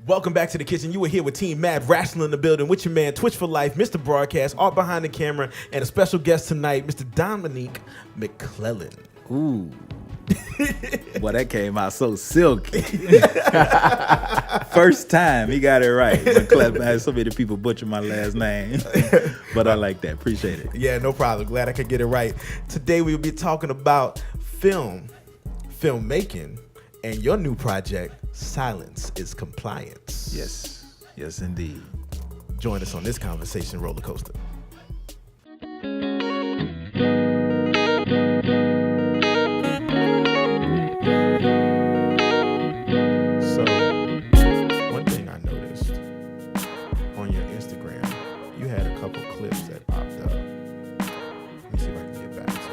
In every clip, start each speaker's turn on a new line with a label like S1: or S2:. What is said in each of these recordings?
S1: Welcome back to the kitchen. You were here with Team M.A.D, Wrestling in the building with your man, Twitch for Life, MrBroadcast, art behind the camera, and a special guest tonight, Mr. Dominique McClellan.
S2: Ooh. Boy, that came out so silky. First time he got it right. McClellan. I had so many people butcher my last name. But I like that. Appreciate it.
S1: Yeah, no problem. Glad I could get it right. Today we'll be talking about filmmaking, and your new project, Silence is Compliance.
S2: Yes, indeed.
S1: Join us on this conversation roller coaster. So, one thing I noticed on your Instagram, you had a couple clips that popped up. Let me see if I can get back to it.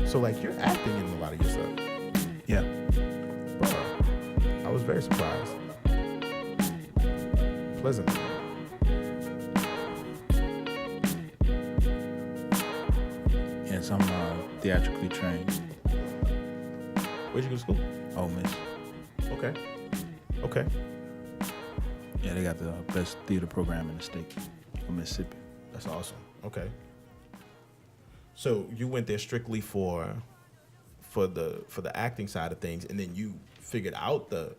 S1: So, like, you're acting in a lot of your stuff.
S2: Yeah.
S1: Bro, I was very surprised. Pleasantly.
S2: Yes, I'm theatrically trained.
S1: Where'd you go to school?
S2: Ole Miss.
S1: Okay.
S2: Yeah, they got the best theater program in the state of Mississippi.
S1: That's awesome. Okay. So you went there strictly for the acting side of things, and then you figured out the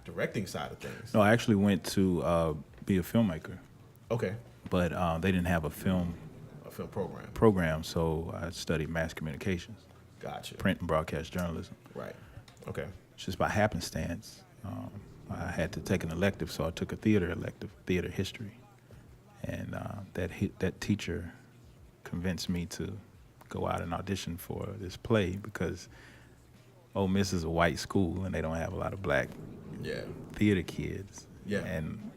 S1: directing side of things.
S2: No, I actually went to be a filmmaker.
S1: Okay.
S2: But they didn't have a film
S1: program.
S2: So I studied mass communications.
S1: Gotcha.
S2: Print and broadcast journalism.
S1: Right. Okay.
S2: Just by happenstance, I had to take an elective, so I took a theater elective, theater history, and that teacher convinced me to go out and audition for this play because Ole Miss is a white school and they don't have a lot of black theater kids.
S1: Yeah.
S2: And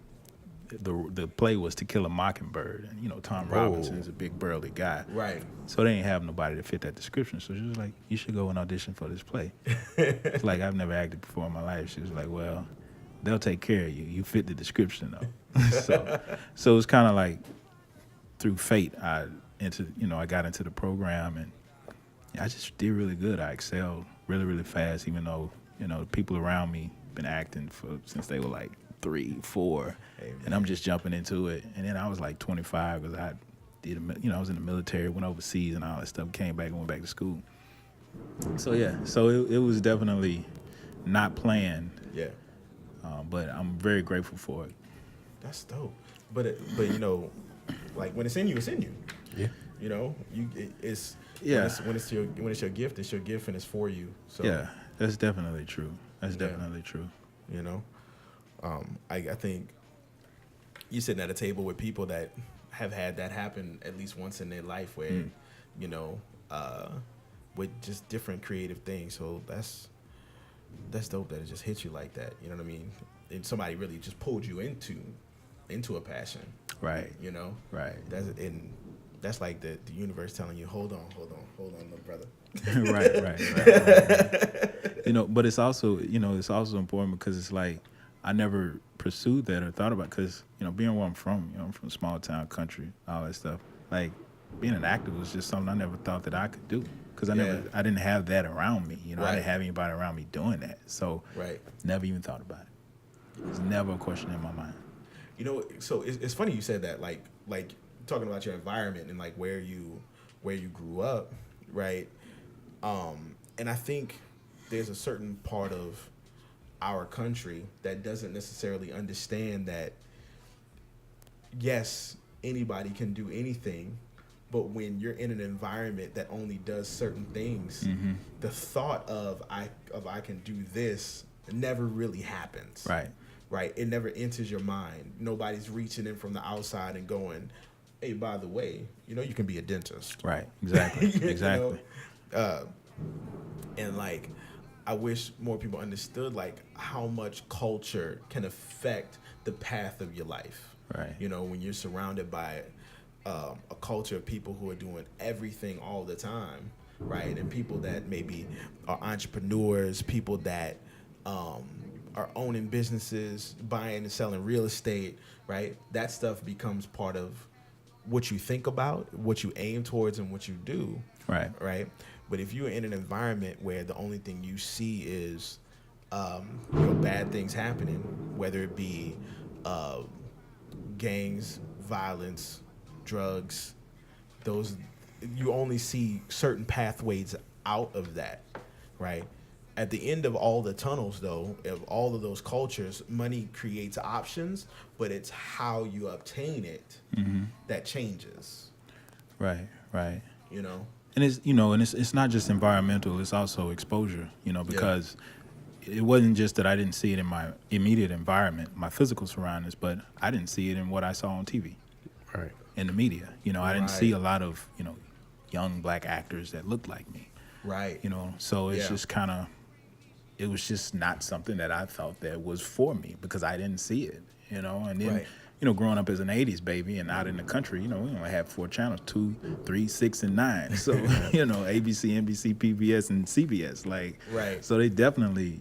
S2: the play was To Kill a Mockingbird, and Tom Robinson's a big burly guy.
S1: Right.
S2: So they didn't have nobody to fit that description. So she was like, "You should go and audition for this play." It's like, I've never acted before in my life. She was like, "Well, they'll take care of you. You fit the description though." So it was kind of like through fate I got into the program, and I just did really good. I excelled really, really fast, even though the people around me been acting since they were like 3, 4, and I'm just jumping into it. And then I was like 25 because I was in the military, went overseas and all that stuff, came back and went back to school. So it was definitely not planned. Yeah. But I'm very grateful for it.
S1: That's dope. But like when it's in you, it's in you. Yeah. It's when it's your gift, it's your gift and it's for you. So
S2: yeah, that's definitely true. Definitely true.
S1: I think you're sitting at a table with people that have had that happen at least once in their life where, with just different creative things. So that's dope that it just hits you like that. You know what I mean? And somebody really just pulled you into a passion.
S2: Right. Right.
S1: That's like the universe telling you, hold on, little brother.
S2: Right. But it's also important because it's like I never pursued that or thought about it because, being where I'm from, I'm from a small town country, all that stuff. Like being an actor was just something I never thought that I could do because I didn't have that around me. I didn't have anybody around me doing that. So never even thought about it. It was never a question in my mind.
S1: So it's funny you said that, like talking about your environment and like where you grew up, right? And I think there's a certain part of our country that doesn't necessarily understand that, yes, anybody can do anything, but when you're in an environment that only does certain things, the thought of I can do this never really happens. Right. It never enters your mind. Nobody's reaching in from the outside and going, hey, by the way, you can be a dentist.
S2: Right. Exactly. Exactly.
S1: And like, I wish more people understood like how much culture can affect the path of your life.
S2: Right.
S1: When you're surrounded by a culture of people who are doing everything all the time, right? And people that maybe are entrepreneurs, people that are owning businesses, buying and selling real estate, right? That stuff becomes part of what you think about, what you aim towards, and what you do. Right. But if you're in an environment where the only thing you see is bad things happening, whether it be gangs, violence, drugs, those, you only see certain pathways out of that, right? At the end of all the tunnels, though, of all of those cultures, money creates options, but it's how you obtain it that changes.
S2: Right.
S1: You know?
S2: And it's not just environmental, it's also exposure, because it wasn't just that I didn't see it in my immediate environment, my physical surroundings, but I didn't see it in what I saw on TV.
S3: Right.
S2: In the media. I didn't see a lot of, young black actors that looked like me.
S1: Right.
S2: So it's just kind of, it was just not something that I felt that was for me because I didn't see it, and then, growing up as an 80s baby and out in the country, we only had 4 channels, 2, 3, 6, and 9. So, ABC, NBC, PBS, and CBS. So they definitely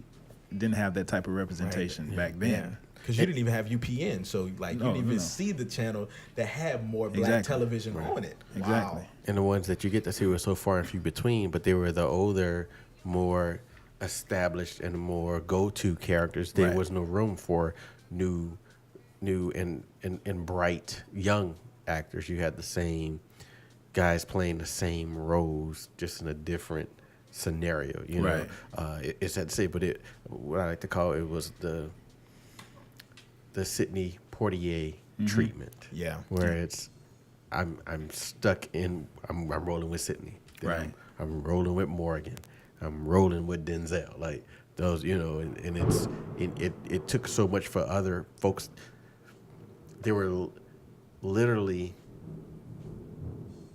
S2: didn't have that type of representation back then.
S1: Yeah. Because you didn't even have UPN, so you didn't even see the channel that had more black television on it.
S2: Exactly.
S1: Wow.
S3: And the ones that you get to see were so far and few between, but they were the older, more established, and more go-to characters. There was no room for new and bright young actors. You had the same guys playing the same roles, just in a different scenario. It's sad to say, but what I like to call it was the Sidney Poitier treatment.
S1: Yeah.
S3: Where it's I'm stuck in I'm rolling with Sidney.
S2: Right.
S3: I'm rolling with Morgan. I'm rolling with Denzel. Like those, and it took so much for other folks. They were literally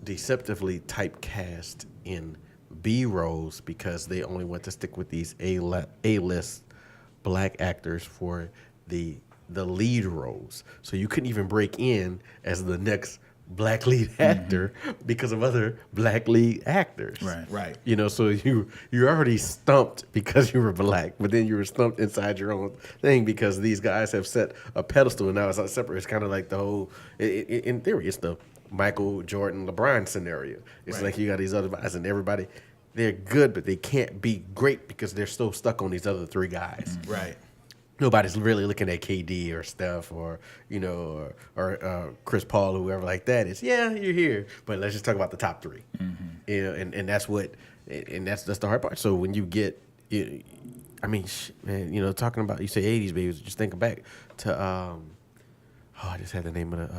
S3: deceptively typecast in B roles because they only want to stick with these A-list black actors for the lead roles. So you couldn't even break in as the next black lead actor because of other black lead actors.
S1: Right.
S3: So you're already stumped because you were black, but then you were stumped inside your own thing because these guys have set a pedestal and now it's not separate. It's kind of like the whole, in theory, it's the Michael Jordan, LeBron scenario. It's like you got these other guys and everybody, they're good, but they can't be great because they're so stuck on these other 3 guys.
S1: Right.
S3: Nobody's really looking at KD or Steph or or Chris Paul or whoever like that. It's you're here, but let's just talk about the top 3. And that's what, and that's the hard part. So when you get, talking about, you say 80s babies, just think back to I just had the name of the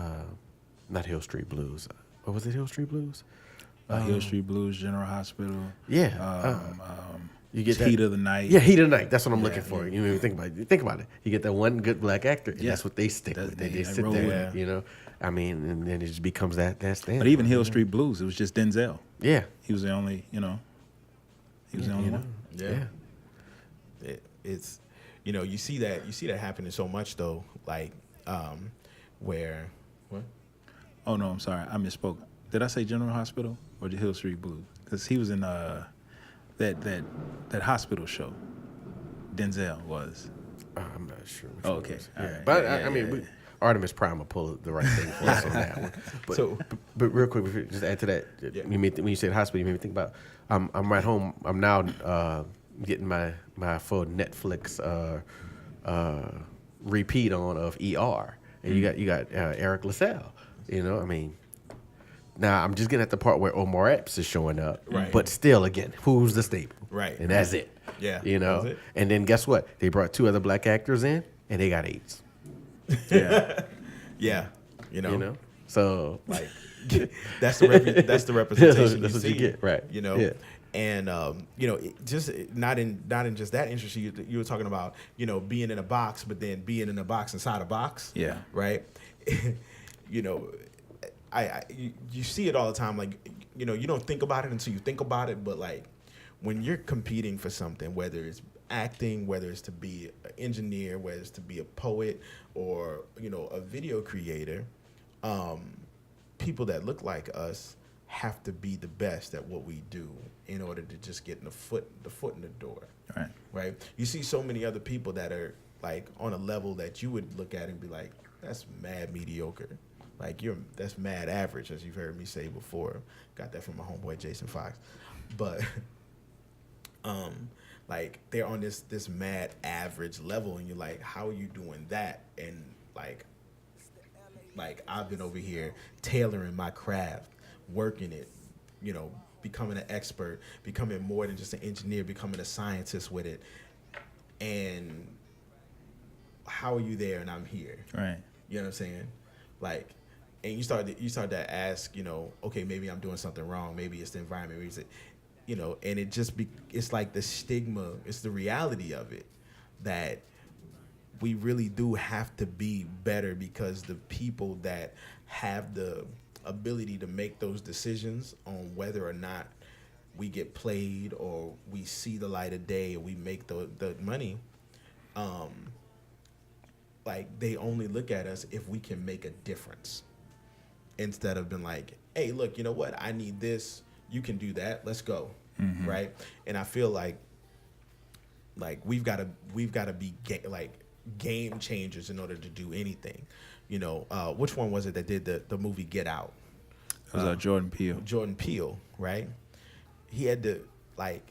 S3: not Hill Street Blues. What was it? Hill Street Blues.
S2: Hill Street Blues, General Hospital.
S3: Yeah. You get
S2: Heat of the Night.
S3: Yeah, Heat of the Night. That's what I'm looking for. Think about it. You get that one good black actor, and that's what they stick with. They sit there, and then it just becomes that standard.
S2: But even Hill Street Blues, it was just Denzel.
S3: Yeah.
S2: He was the only, he was the only one.
S1: Yeah. It's, you see that happening so much though, where, what?
S2: Oh no, I'm sorry, I misspoke. Did I say General Hospital or the Hill Street Blues? Because he was in that hospital show. Denzel was.
S3: I'm not sure.
S2: Okay, all right.
S3: But Artemis Prime will pull the right thing for us on that one. But real quick, just add to that.
S1: Yeah.
S3: When you said hospital, you made me think about. I'm right home. I'm now getting my full Netflix repeat on of ER, and you got Eric LaSalle. Now I'm just getting at the part where Omar Epps is showing up,
S1: right?
S3: But still, again, who's the staple?
S1: Right,
S3: and that's it.
S1: Yeah,
S3: that's it. And then guess what? They brought 2 other black actors in, and they got AIDS.
S1: Yeah.
S3: So
S1: that's the representation.
S3: That's what you get, right?
S1: Yeah. And just not in just that industry. You were talking about being in a box, but then being in a box inside a box.
S2: Yeah.
S1: Right. You see it all the time. You don't think about it until you think about it. But when you're competing for something, whether it's acting, whether it's to be an engineer, whether it's to be a poet or a video creator, people that look like us have to be the best at what we do in order to just get the foot in the door. Right. You see so many other people that are on a level that you would look at and be like, that's mad mediocre. Like that's mad average, as you've heard me say before. Got that from my homeboy Jason Fox. But like they're on this mad average level, and you're like, how are you doing that? And like I've been over here tailoring my craft, working it, you know, becoming an expert, becoming more than just an engineer, becoming a scientist with it. And how are you there and I'm here?
S2: Right.
S1: You know what I'm saying? Like, and you start to ask, you know, okay, maybe I'm doing something wrong. Maybe it's the environment. Maybe it's, you know, and it just it's like the stigma. It's the reality of it that we really do have to be better, because the people that have the ability to make those decisions on whether or not we get played or we see the light of day or we make the money, like they only look at us if we can make a difference, instead of being like, hey, look, you know what, I need this, you can do that, let's go. Mm-hmm. Right? And I feel like we've got to be game changers in order to do anything. You know, which one was it that did the movie Get Out?
S2: It was Jordan Peele.
S1: Jordan Peele, right? He had to like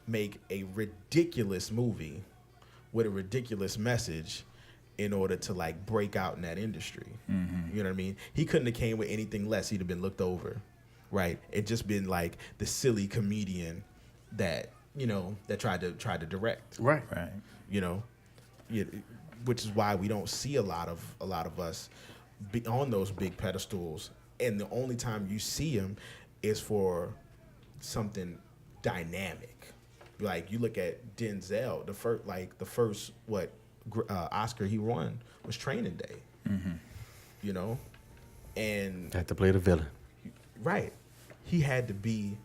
S1: make a ridiculous movie with a ridiculous message in order to like break out in that industry. Mm-hmm. You know what I mean? He couldn't have came with anything less. He'd have been looked over, right? It just been like the silly comedian that, you know, that tried to direct.
S3: Right.
S1: You know, which is why we don't see a lot of us be on those big pedestals. And the only time you see them is for something dynamic. Like you look at Denzel, the first Oscar he won was Training Day. Mm-hmm. You know, and
S3: had to play the villain.
S1: Right. He had to be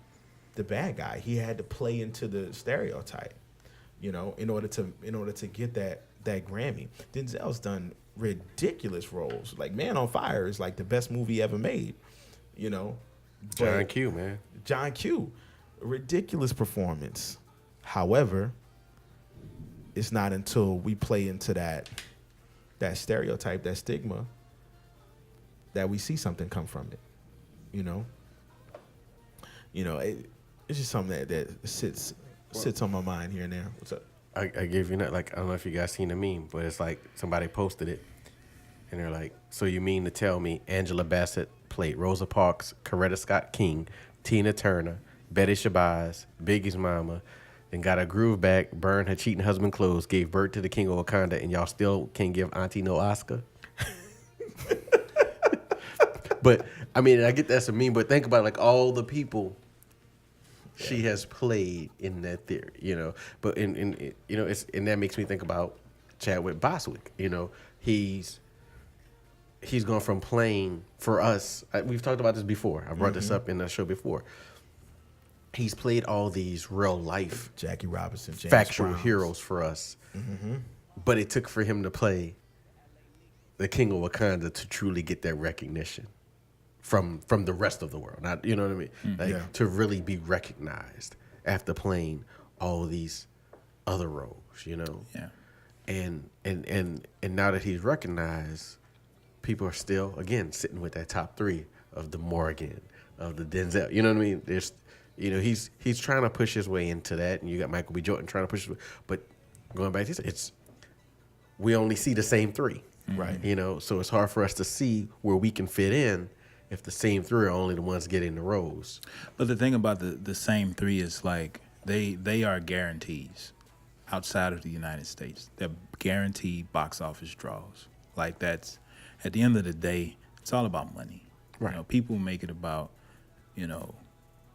S1: the bad guy. He had to play into the stereotype, you know, in order to get that Grammy. Denzel's done ridiculous roles. Like Man on Fire is like the best movie ever made, you know.
S3: John Q, man.
S1: John Q. Ridiculous performance. However, it's not until we play into that stereotype, that stigma, that we see something come from it, you know. You know, it's just something that sits on my mind here and there. What's up?
S3: I give you that, like, I don't know if you guys seen the meme, but it's like somebody posted it, and they're like, so you mean to tell me Angela Bassett played Rosa Parks, Coretta Scott King, Tina Turner, Betty Shabazz, Biggie's mama, then got her groove back, burned her cheating husband clothes, gave birth to the king of Wakanda, and y'all still can't give Auntie no Oscar? But, I mean, I get that's a meme, but think about, like, all the people she has played in that theory, you know. But in you know, and that makes me think about Chadwick Boswick. You know, he's gone from playing for us. We've talked about this before. I brought this up in the show before. He's played all these real life
S1: Jackie Robinson, James
S3: factual
S1: Browns.
S3: heroes for us. Mm-hmm. But it took for him to play the King of Wakanda to truly get that recognition from the rest of the world. Not, you know what I mean? Like, to really be recognized after playing all these other roles, you know?
S2: Yeah.
S3: And now that he's recognized, people are still, again, sitting with that top three of the Morgan, of the Denzel. You know what I mean? There's, you know, he's trying to push his way into that, and you got Michael B. Jordan trying to push his way. But going back to this, we only see the same three.
S1: Right.
S3: You know, so it's hard for us to see where we can fit in if the same three are only the ones getting the roles.
S2: But the thing about the same three is, like, they are guarantees outside of the United States. They're guaranteed box office draws. Like, that's, at the end of the day, it's all about money.
S3: Right.
S2: You know, people make it about, you know,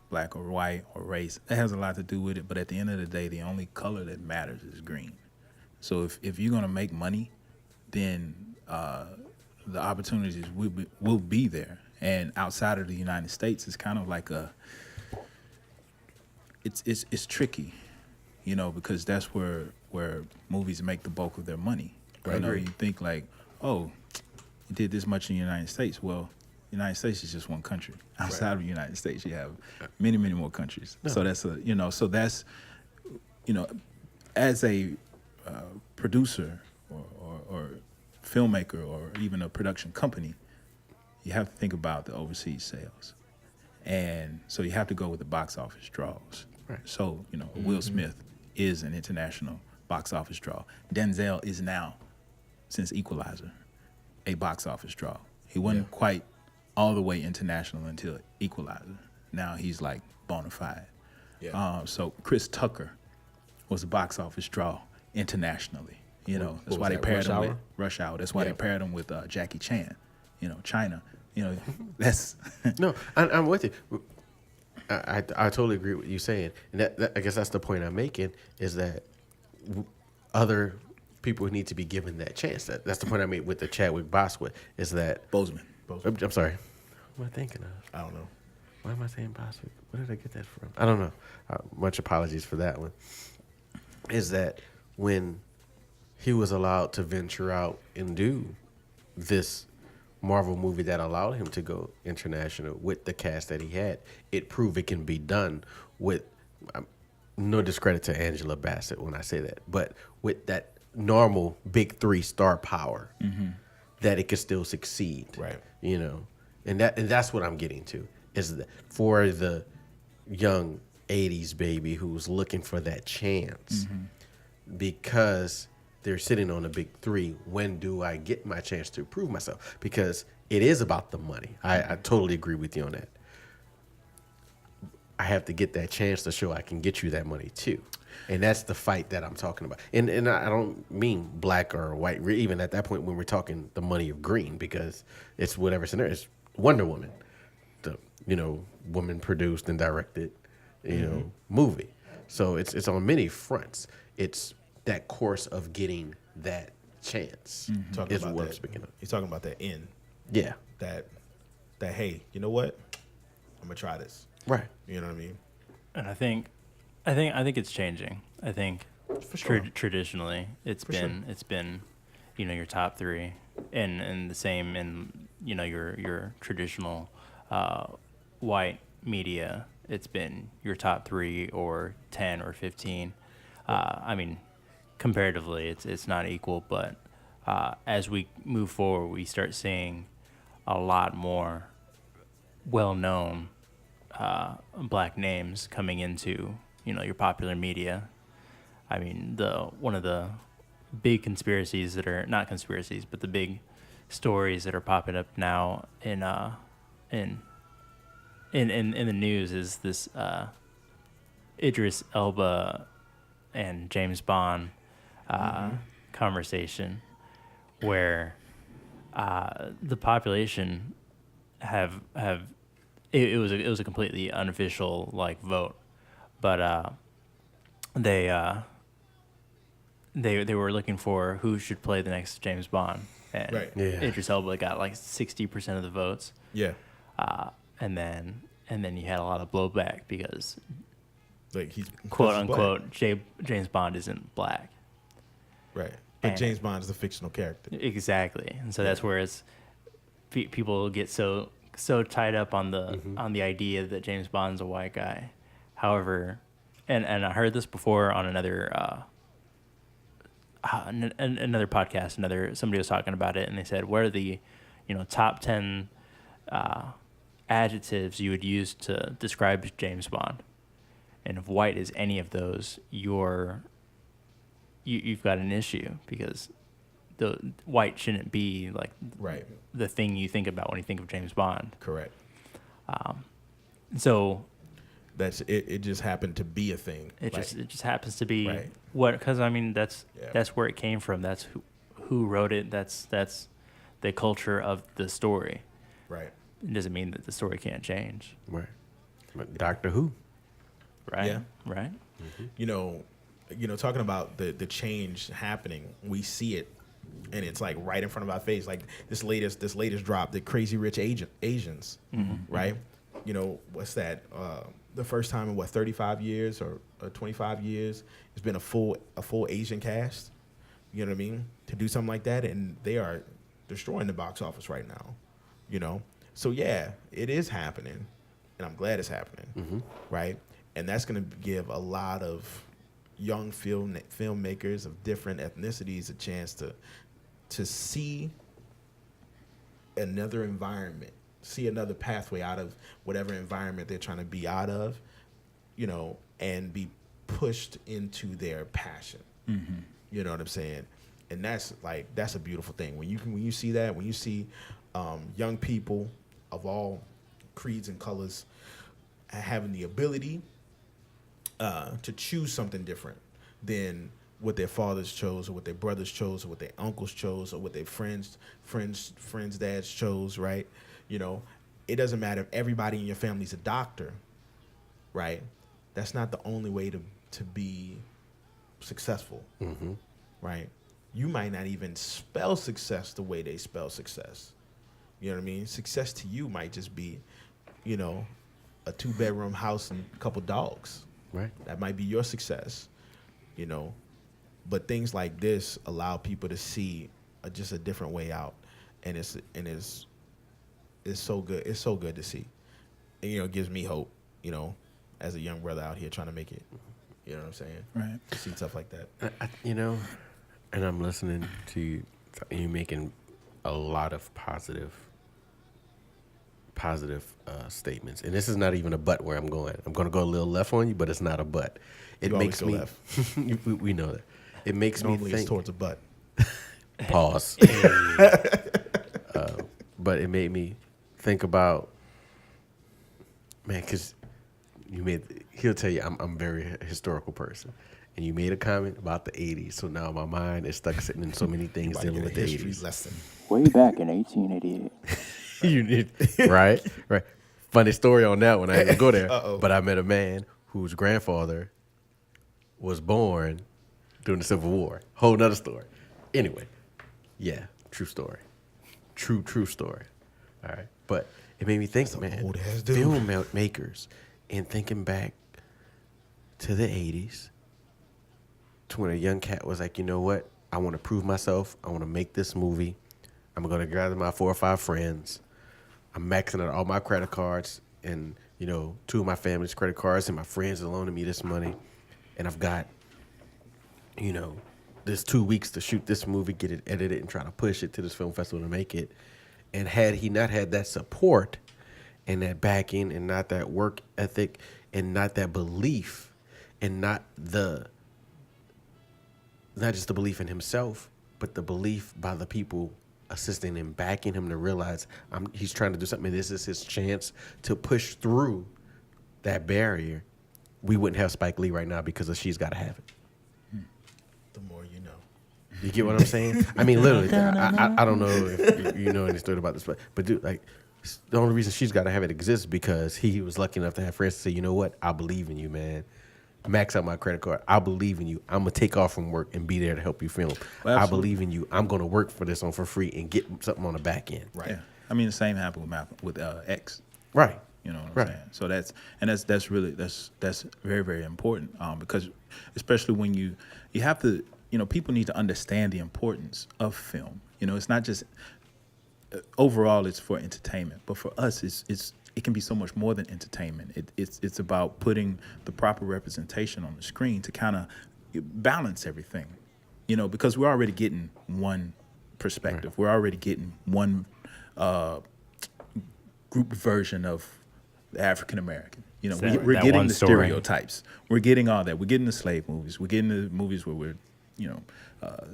S2: black or white or race. That has a lot to do with it, but at the end of the day, the only color that matters is green. So if you're going to make money, then the opportunities will be there. And outside of the United States, it's kind of like it's tricky, you know, because that's where movies make the bulk of their money.
S3: Right.
S2: You know, you think like, oh, you did this much in the United States. Well, the United States is just one country. Outside of the United States, you have many, many more countries. No. So that's as a producer or filmmaker or even a production company, you have to think about the overseas sales. And so you have to go with the box office draws.
S3: Right.
S2: So, Will Smith is an international box office draw. Denzel is now, since Equalizer, a box office draw. He wasn't quite all the way international until Equalizer. Now he's like bona fide. Yeah. So Chris Tucker was a box office draw internationally. That's why they paired him with Rush Hour. That's why they paired him with Jackie Chan. China. That's
S3: no. I'm with you. I totally agree with you saying, and that I guess that's the point I'm making is that other people need to be given that chance. That's the point I made with the Chadwick Bosworth is that
S2: Boseman.
S3: I'm sorry. What am I thinking of?
S1: I don't know.
S3: Why am I saying Bosworth? Where did I get that from? I don't know. Much apologies for that one. Is that when he was allowed to venture out and do this Marvel movie that allowed him to go international with the cast that he had, it proved it can be done with no discredit to Angela Bassett when I say that, but with that normal big 3 star power, that it could still succeed.
S1: Right.
S3: And that's what I'm getting to is that for the young 80s baby who's looking for that chance because they're sitting on a big 3. When do I get my chance to prove myself? Because it is about the money. I totally agree with you on that. I have to get that chance to show I can get you that money too. And that's the fight that I'm talking about. And I don't mean black or white, even at that point when we're talking the money of green, because it's whatever scenario. It's Wonder Woman, the woman produced and directed, movie. So it's on many fronts. It's that course of getting that chance is what I'm speaking of.
S1: He's talking about that end.
S3: Yeah.
S1: That hey, you know what? I'm gonna try this.
S3: Right.
S1: You know what I mean?
S4: And I think it's changing. I think
S1: For sure.
S4: Traditionally it's been your top 3 and the same in your traditional white media. It's been your top 3 or 10 or 15. I mean, comparatively, it's not equal, but as we move forward, we start seeing a lot more well-known black names coming into your popular media. I mean, one of the big conspiracies that are not conspiracies, but the big stories that are popping up now in the news is this Idris Elba and James Bond conversation, where the population have it was a completely unofficial vote, but they were looking for who should play the next James Bond, and Idris Elba got 60% of the votes.
S1: Yeah.
S4: And then you had a lot of blowback because
S1: He's
S4: quote unquote James Bond isn't black.
S1: Right. But James Bond is a fictional character.
S4: Exactly. And so that's where people get so tied up on the idea that James Bond's a white guy. However, and I heard this before on another podcast. Somebody was talking about it, and they said, what are the top 10 adjectives you would use to describe James Bond? And if white is any of those, you've got an issue, because the white shouldn't be the thing you think about when you think of James Bond.
S1: Correct.
S4: So
S1: that's it. It just happened to be a thing.
S4: It just happens to be
S1: right.
S4: Because I mean that's where it came from. That's who wrote it. That's the culture of the story.
S1: Right.
S4: It doesn't mean that the story can't change.
S3: Right. But Doctor Who.
S4: Right.
S1: Yeah.
S4: Right.
S1: Mm-hmm. Talking about the change happening, we see it, and it's right in front of our face. This latest drop, the Crazy Rich Asians, right? What's that? The first time in 35 years or 25 years, it's been a full Asian cast. You know what I mean? To do something like that, and they are destroying the box office right now. So yeah, it is happening, and I'm glad it's happening, right? And that's going to give a lot of young filmmakers of different ethnicities a chance to see another environment see another pathway out of whatever environment they're trying to be out of, you know, and be pushed into their passion. Mm-hmm. You know what I'm saying? And that's a beautiful thing. When you see that, when you see young people of all creeds and colors having the ability to choose something different than what their fathers chose, or what their brothers chose, or what their uncles chose, or what their friends' dads chose, right? You know, it doesn't matter if everybody in your family's a doctor, right? That's not the only way to be successful, right? You might not even spell success the way they spell success. You know what I mean? Success to you might just be, you know, a 2-bedroom house and a couple dogs.
S3: Right.
S1: That might be your success, you know. But things like this allow people to see just a different way out, and it's so good. It's so good to see, and you know, it gives me hope. You know, as a young brother out here trying to make it. You know what I'm saying?
S2: Right.
S1: To see stuff like that.
S3: You know, and I'm listening to you making a lot of positive statements, and this is not even a but where I'm going. I'm going to go a little left on you, but it's not a but. It
S1: You
S3: makes me.
S1: left.
S3: We know that. It makes
S1: Normally
S3: me think.
S1: it's towards a butt.
S3: Pause. But it made me think about, man, because he'll tell you I'm a very historical person, and you made a comment about the 80s, so now my mind is stuck sitting in so many things dealing with the
S1: history
S3: 80s.
S1: lesson.
S4: Way back in 1888.
S3: You need, right. Funny story on that one. I ain't gonna go there.
S1: Uh-oh.
S3: But I met a man whose grandfather was born during the Civil War. Whole nother story. Anyway, yeah, true story. True story. All right. But it made me think, man,
S1: old-ass dude.
S3: filmmakers, and thinking back to the 80s, to when a young cat was like, you know what? I want to prove myself. I want to make this movie. I'm going to gather my 4 or 5 friends. I'm maxing out all my credit cards and, you know, 2 of my family's credit cards, and my friends are loaning me this money. And I've got, you know, this 2 weeks to shoot this movie, get it edited, and try to push it to this film festival to make it. And had he not had that support and that backing and not that work ethic and not that belief and not just the belief in himself, but the belief by the people assisting and backing him to realize he's trying to do something, this is his chance to push through that barrier, we wouldn't have Spike Lee right now because of She's Gotta Have It.
S1: The more you know.
S3: You get what I'm saying? I mean, literally, I don't know if you know any story about this, but dude, like, the only reason She's Gotta Have It exists because he was lucky enough to have friends to say, you know what, I believe in you, man. Max out my credit card. I believe in you. I'm going to take off from work and be there to help you film.
S2: Well,
S3: I believe in you. I'm going to work for this for free and get something on the back end.
S1: Right.
S2: Yeah. I mean, the same happened with X.
S3: Right.
S2: You know what I'm saying? So that's really very, very important because especially when you have to, you know, people need to understand the importance of film. You know, it's not just overall it's for entertainment, but for us it can be so much more than entertainment. It's about putting the proper representation on the screen to kind of balance everything, you know, because we're already getting one perspective. Right. We're already getting one group version of the African American. You know, we're getting the stereotypes. We're getting all that. We're getting the slave movies. We're getting the movies where we're, you know,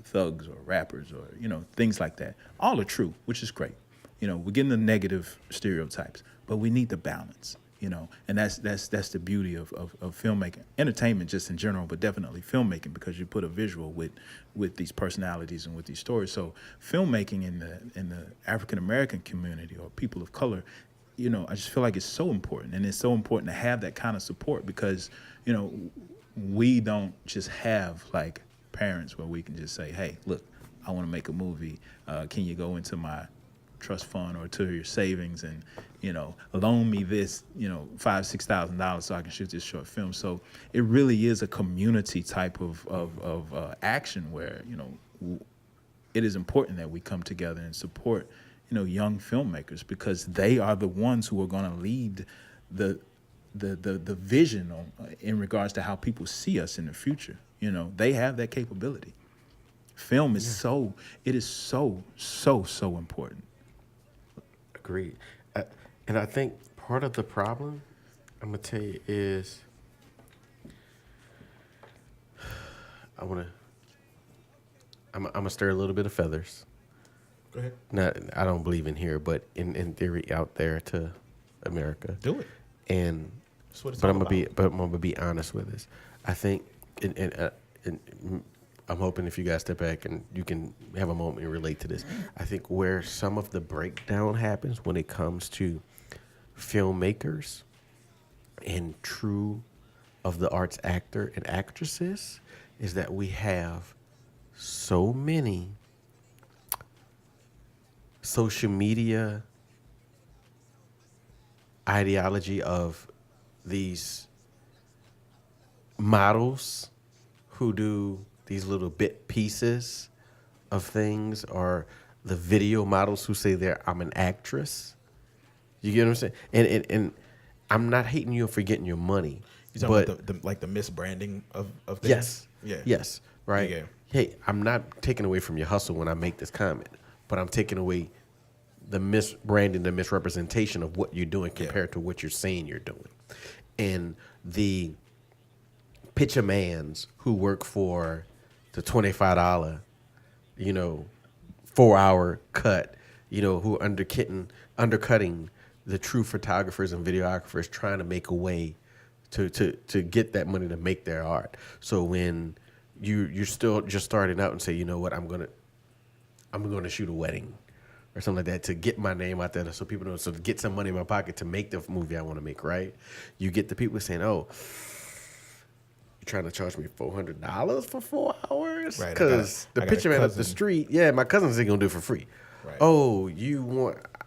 S2: thugs or rappers or, you know, things like that. All are true, which is great. You know, we're getting the negative stereotypes, but we need the balance, you know, and that's the beauty of filmmaking, entertainment just in general, but definitely filmmaking because you put a visual with these personalities and with these stories. So filmmaking in the African American community or people of color, you know, I just feel like it's so important, and it's so important to have that kind of support because, you know, we don't just have like parents where we can just say, hey, look, I want to make a movie. Can you go into my trust fund or to your savings and, you know, loan me this, you know, $5,000-$6,000 so I can shoot this short film. So it really is a community type of action where, you know, it is important that we come together and support, you know, young filmmakers because they are the ones who are going to lead the vision in regards to how people see us in the future. You know, they have that capability. Film is so important.
S3: Agreed. And I think part of the problem, I'm gonna tell you, is I'm gonna stir a little bit of feathers.
S1: Go ahead.
S3: Not, I don't believe in here, but in theory, out there to America.
S1: Do it.
S3: And
S1: That's what it's
S3: but
S1: all
S3: I'm gonna be honest with this. I think, and I'm hoping if you guys step back and you can have a moment and relate to this. I think where some of the breakdown happens when it comes to filmmakers and true of the arts actor and actresses is that we have so many social media ideology of these models who do these little bit pieces of things, or the video models who say I'm an actress. You get what I'm saying? And I'm not hating you for getting your money.
S1: You're talking about the misbranding of things?
S3: Yes.
S1: Yeah.
S3: Yes. Right.
S1: Yeah.
S3: Hey, I'm not taking away from your hustle when I make this comment, but I'm taking away the misbranding, the misrepresentation of what you're doing compared to what you're saying you're doing. And the picture mans who work for the $25, 4-hour cut, who are undercutting the true photographers and videographers trying to make a way to get that money to make their art. So when you're still just starting out and say, you know what, I'm gonna shoot a wedding or something like that to get my name out there so people know, so to get some money in my pocket to make the movie I want to make, right? You get the people saying, oh, you're trying to charge me $400 for 4 hours?
S1: Right.
S3: Because the picture man up the street, my cousin's ain't gonna do it for free.
S1: Right.
S3: Oh,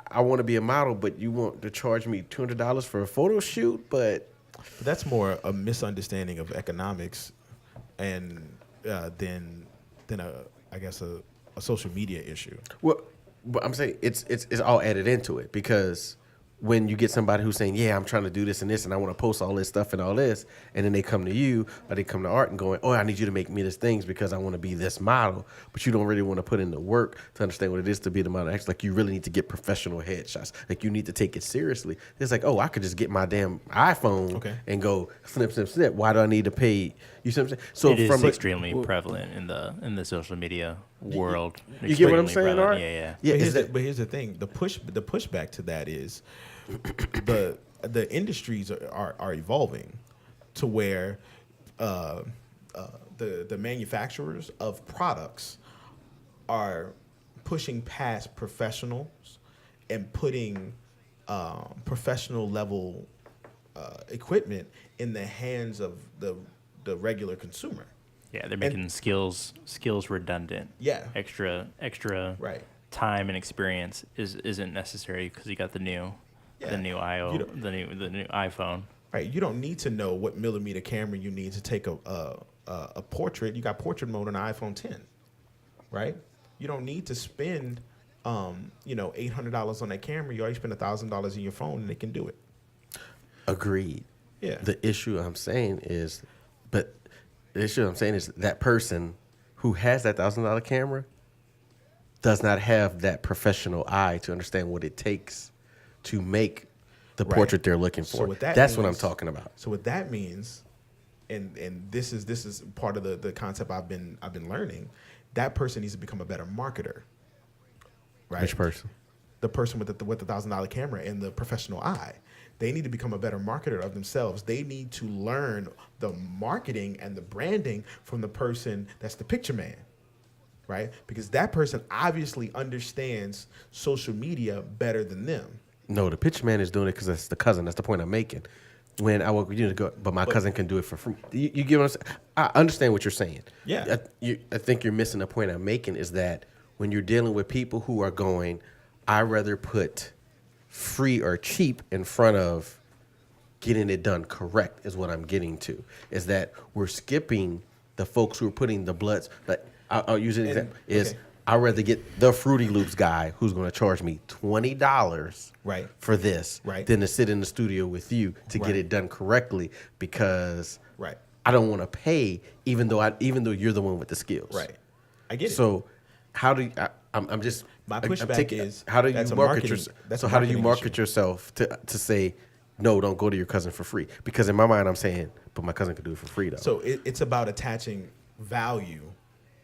S3: I want to be a model, but you want to charge me $200 for a photo shoot, but
S1: that's more a misunderstanding of economics, and than a social media issue.
S3: Well, but I'm saying it's all added into it, because when you get somebody who's saying, yeah, I'm trying to do this and this, and I want to post all this stuff and all this, and then they come to you, or they come to art and going, oh, I need you to make me this things because I want to be this model, but you don't really want to put in the work to understand what it is to be the model. Actually, like, you really need to get professional headshots. Like, you need to take it seriously. It's like, oh, I could just get my damn iPhone and go snip, snip, snip. Why do I need to pay? You see what I'm saying? So
S4: it is extremely prevalent in the social media world.
S3: You get what I'm saying, Art?
S4: Yeah.
S1: But here's the thing: the pushback to that is the industries are evolving to where the manufacturers of products are pushing past professionals and putting professional level equipment in the hands of the regular consumer.
S4: Yeah, they're making skills redundant.
S1: Yeah,
S4: extra
S1: right.
S4: time and experience isn't necessary because you got the new iPhone.
S1: Right, you don't need to know what millimeter camera you need to take a portrait. You got portrait mode on an iPhone 10, right? You don't need to spend $800 on that camera. You already spend $1,000 in your phone and it can do it.
S3: Agreed.
S1: Yeah.
S3: The issue I'm saying is that person who has that $1,000 camera does not have that professional eye to understand what it takes to make the portrait they're looking for. So that's what I'm talking about.
S1: So what that means, and this is part of the concept I've been learning, that person needs to become a better marketer. Right?
S3: Which person?
S1: The person with the $1,000 camera and the professional eye. They need to become a better marketer of themselves. They need to learn the marketing and the branding from the person that's the picture man, right? Because that person obviously understands social media better than them.
S3: No, the picture man is doing it because that's the cousin. That's the point I'm making. When I work with you, but my cousin can do it for free. You get what I'm saying? I understand what you're saying.
S1: Yeah.
S3: I think you're missing the point I'm making, is that when you're dealing with people who are going, I'd rather put free or cheap in front of getting it done correct, is what I'm getting to. Is that we're skipping the folks who are putting the bloods. Like, I'll use an example. I'd rather get the Fruity Loops guy who's going to charge me $20 for this than to sit in the studio with you to get it done correctly, because I don't want to pay even though you're the one with the skills.
S1: Right. I get it.
S3: So how do you, I'm just
S1: My pushback is
S3: how do you
S1: that's a
S3: market
S1: marketing-
S3: yourself?
S1: that's
S3: So
S1: a
S3: how do you
S1: marketing
S3: market
S1: issue.
S3: yourself to say no? Don't go to your cousin for free. Because in my mind, I'm saying, but my cousin could do it for free though.
S1: So it's about attaching value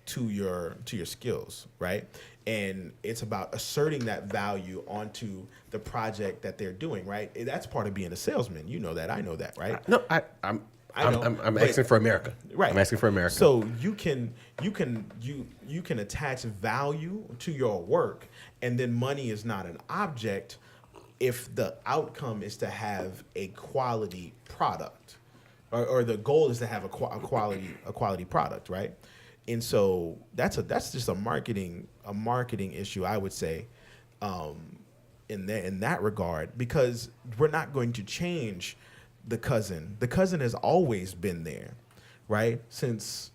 S1: to your skills, right? And it's about asserting that value onto the project that they're doing, right? That's part of being a salesman. You know that. I know that, right?
S3: No,
S1: I
S3: I'm
S1: know,
S3: but
S1: but-
S3: asking for America.
S1: Right.
S3: I'm asking for America.
S1: So you can attach value to your work, and then money is not an object if the outcome is to have a quality product, or the goal is to have a quality product, right? And so that's just a marketing issue, I would say, in that regard, because we're not going to change the cousin. The cousin has always been there, right? Since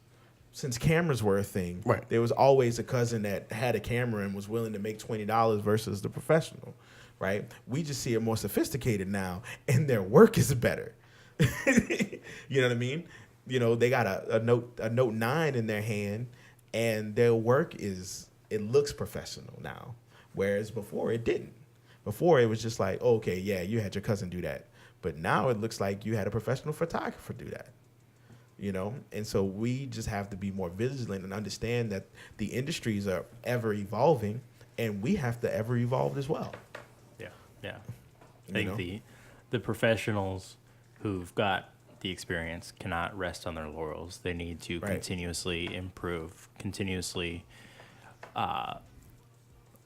S1: cameras were a thing,
S3: Right.
S1: there was always a cousin that had a camera and was willing to make $20 versus the professional, right? We just see it more sophisticated now, and their work is better. You know what I mean? You know, they got a Note 9 in their hand, and their work looks professional now, whereas before it didn't. Before it was just like, oh, okay, yeah, you had your cousin do that, but now it looks like you had a professional photographer do that. You know, and so we just have to be more vigilant and understand that the industries are ever evolving, and we have to ever evolve as well.
S4: Yeah. I think the professionals who've got the experience cannot rest on their laurels. They need to continuously improve, continuously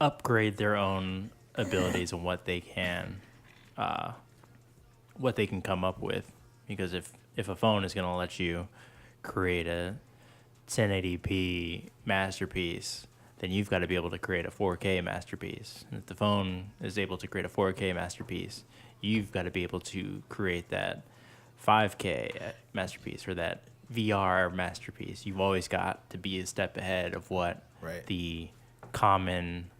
S4: upgrade their own abilities and what they can come up with. Because if a phone is going to let you create a 1080p masterpiece, then you've got to be able to create a 4K masterpiece. And if the phone is able to create a 4K masterpiece, you've got to be able to create that 5K masterpiece or that VR masterpiece. You've always got to be a step ahead of what the common,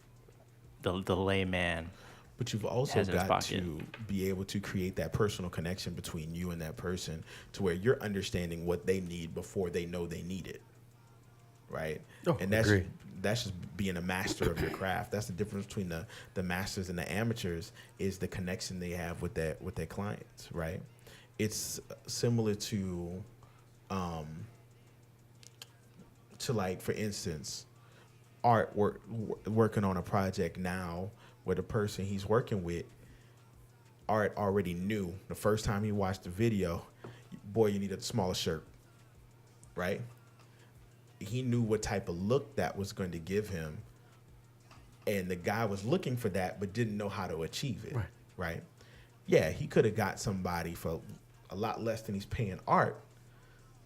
S4: the layman.
S1: But you've also got to be able to create that personal connection between you and that person, to where you're understanding what they need before they know they need it, right? And that's just being a master of your craft. That's the difference between the masters and the amateurs, is the connection they have with their clients, right? It's similar to like, for instance, Art working on a project now where the person he's working with, Art already knew the first time he watched the video, boy, you need a smaller shirt, right? He knew what type of look that was going to give him, and the guy was looking for that but didn't know how to achieve it, right? Yeah, he could have got somebody for a lot less than he's paying Art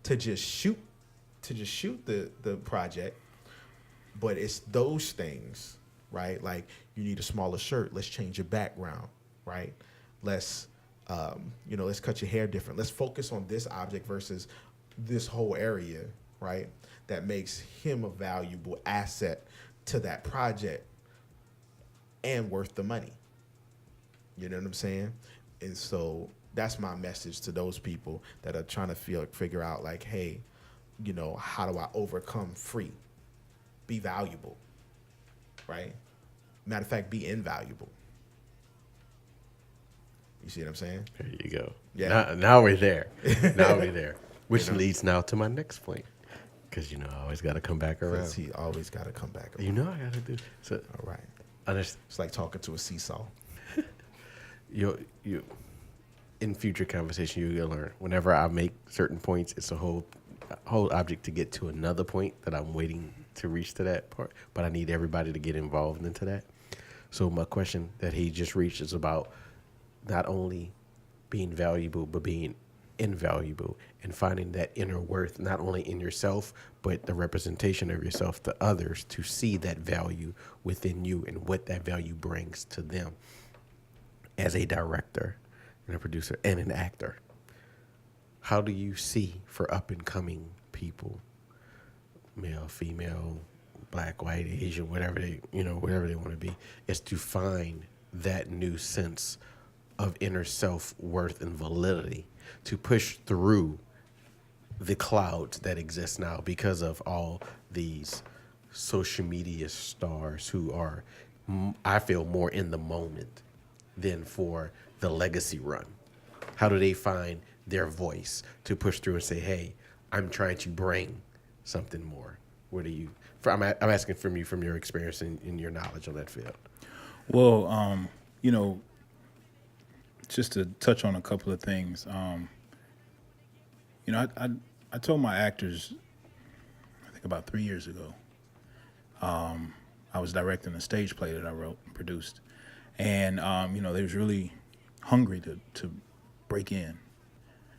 S1: to just shoot the project, but it's those things, right? Like, you need a smaller shirt. Let's change your background, right? Let's, let's cut your hair different. Let's focus on this object versus this whole area, right? That makes him a valuable asset to that project and worth the money. You know what I'm saying? And so that's my message to those people that are trying to figure out, like, hey, how do I overcome free? Be valuable, right? Matter of fact, be invaluable. You see what I'm saying?
S3: There you go.
S1: Yeah.
S3: Now we're there. Now we're there. Which leads now to my next point. Because, I always got to come back around.
S1: He always got to come back around.
S3: I got to do. So,
S1: all right. It's like talking to a seesaw.
S3: You in future conversation, you're gonna learn. Whenever I make certain points, it's a whole object to get to another point that I'm waiting to reach to that part. But I need everybody to get involved into that. So my question that he just reached is about not only being valuable, but being invaluable, and finding that inner worth, not only in yourself, but the representation of yourself to others, to see that value within you and what that value brings to them as a director and a producer and an actor. How do you see for up and coming people, male, female, black, white, Asian, whatever they want to be, is to find that new sense of inner self-worth and validity to push through the clouds that exist now because of all these social media stars who are, I feel, more in the moment than for the legacy run? How do they find their voice to push through and say, hey, I'm trying to bring something more? What do you, I'm asking from you, from your experience and your knowledge on that field.
S2: Well, you know, just to touch on a couple of things, you know, I told my actors, I think about 3 years ago, I was directing a stage play that I wrote and produced. And, you know, they was really hungry to break in.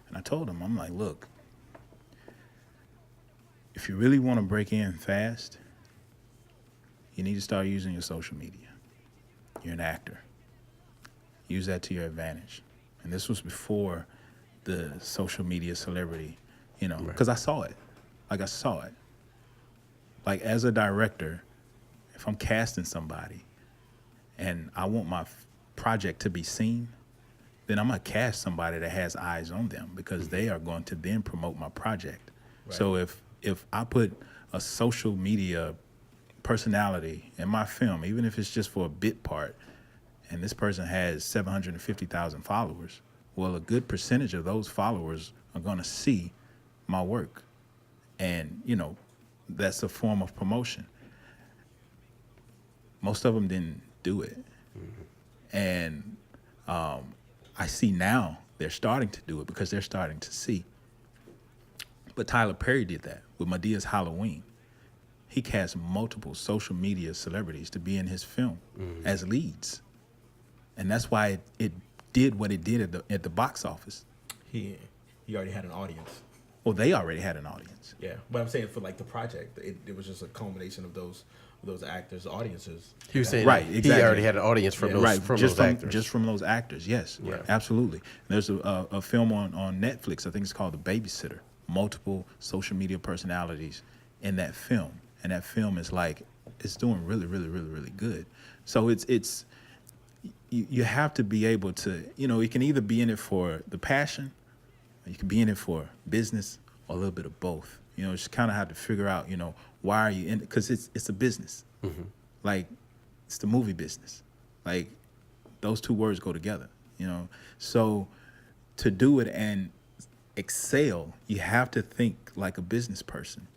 S2: And I told them, I'm like, look, if you really want to break in fast, you need to start using your social media. You're an actor. Use that to your advantage. And this was before the social media celebrity, you know, because I saw it. Like, I saw it. Like, as a director, if I'm casting somebody and I want my project to be seen, then I'm going to cast somebody that has eyes on them, because they are going to then promote my project. Right. So if I put a social media personality in my film, even if it's just for a bit part, and this person has 750,000 followers, well, a good percentage of those followers are going to see my work. And, you know, that's a form of promotion. Most of them didn't do it. Mm-hmm. And I see now they're starting to do it because they're starting to see. But Tyler Perry did that with Medea's Halloween. He cast multiple social media celebrities to be in his film as leads. And that's why it did what it did at the box office.
S1: He already had an audience.
S2: Well, they already had an audience.
S1: Yeah, but I'm saying for like the project, it was just a culmination of those actors' audiences.
S3: He was saying
S2: right, exactly.
S3: He already had an audience from those actors.
S2: Just from those actors, yes, right. Absolutely. There's a film on Netflix, I think it's called The Babysitter. Multiple social media personalities in that film, and that film is like, it's doing really, really, really, really good. So it's you have to be able to, you know, you can either be in it for the passion, or you can be in it for business, or a little bit of both. You know, just kind of have to figure out, you know, why are you in it? Because it's a business. Mm-hmm. Like, it's the movie business. Like, those two words go together, you know. So to do it and excel, you have to think like a business person,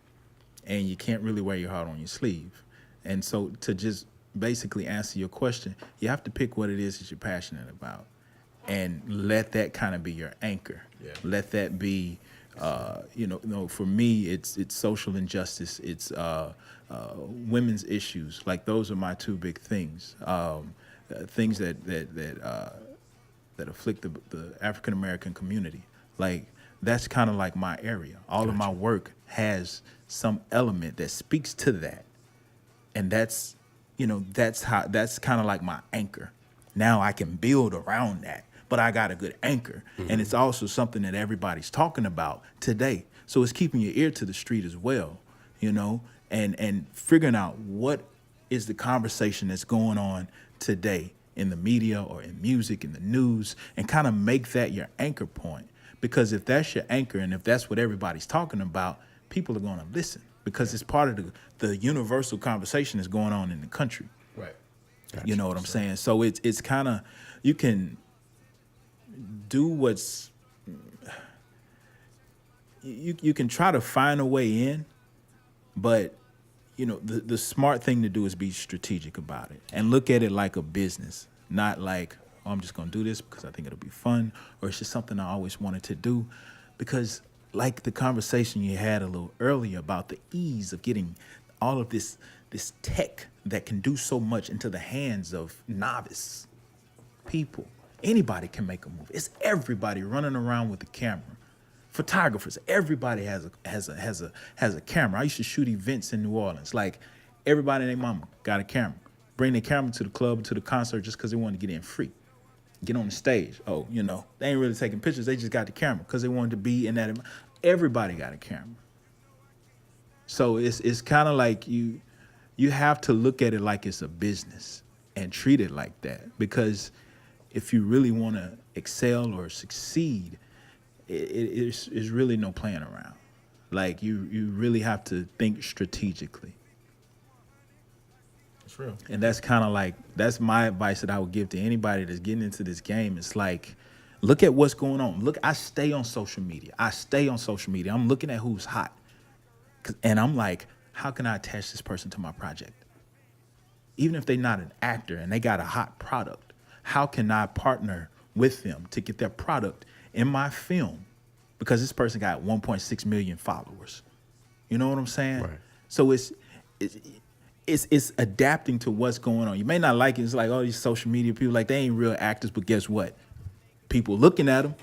S2: and you can't really wear your heart on your sleeve. And so to just basically answer your question, you have to pick what it is that you're passionate about, and let that kind of be your anchor. Yeah. Let that be, you know, for me, it's social injustice, it's women's issues. Like, those are my two big things. Things that afflict the African American community. Like, that's kind of like my area. All of my work has some element that speaks to that, and that's, you know, that's kind of like my anchor. Now I can build around that, but I got a good anchor. Mm-hmm. And it's also something that everybody's talking about today. So it's keeping your ear to the street as well, you know, and figuring out what is the conversation that's going on today in the media or in music, in the news, and kind of make that your anchor point. Because if that's your anchor, and if that's what everybody's talking about, people are going to listen, because it's part of the universal conversation that's going on in the country. Right. Gotcha. You know what I'm saying? So it's kind of, you can do what's, you can try to find a way in, but, you know, the smart thing to do is be strategic about it and look at it like a business, not like, oh, I'm just going to do this because I think it'll be fun, or it's just something I always wanted to do. Because like the conversation you had a little earlier about the ease of getting all of this tech that can do so much into the hands of novice people. Anybody can make a movie. It's everybody running around with a camera. Photographers, everybody has a camera. I used to shoot events in New Orleans. Like, everybody and their mama got a camera. Bring their camera to the club, to the concert, just because they wanted to get in free. Get on the stage. Oh, you know, they ain't really taking pictures. They just got the camera because they wanted to be in that. Everybody got a camera. So it's kind of like you have to look at it like it's a business and treat it like that. Because if you really want to excel or succeed, it's really no playing around. Like, you really have to think strategically.
S1: It's real.
S2: And that's kind of like, that's my advice that I would give to anybody that's getting into this game. It's like, look at what's going on. Look, I stay on social media. I'm looking at who's hot. And I'm like, how can I attach this person to my project? Even if they're not an actor and they got a hot product, how can I partner with them to get their product in my film? Because this person got 1.6 million followers. You know what I'm saying?
S3: Right.
S2: So it's adapting to what's going on. You may not like it. It's like, oh, these social media people, like, they ain't real actors, but guess what? People looking at them,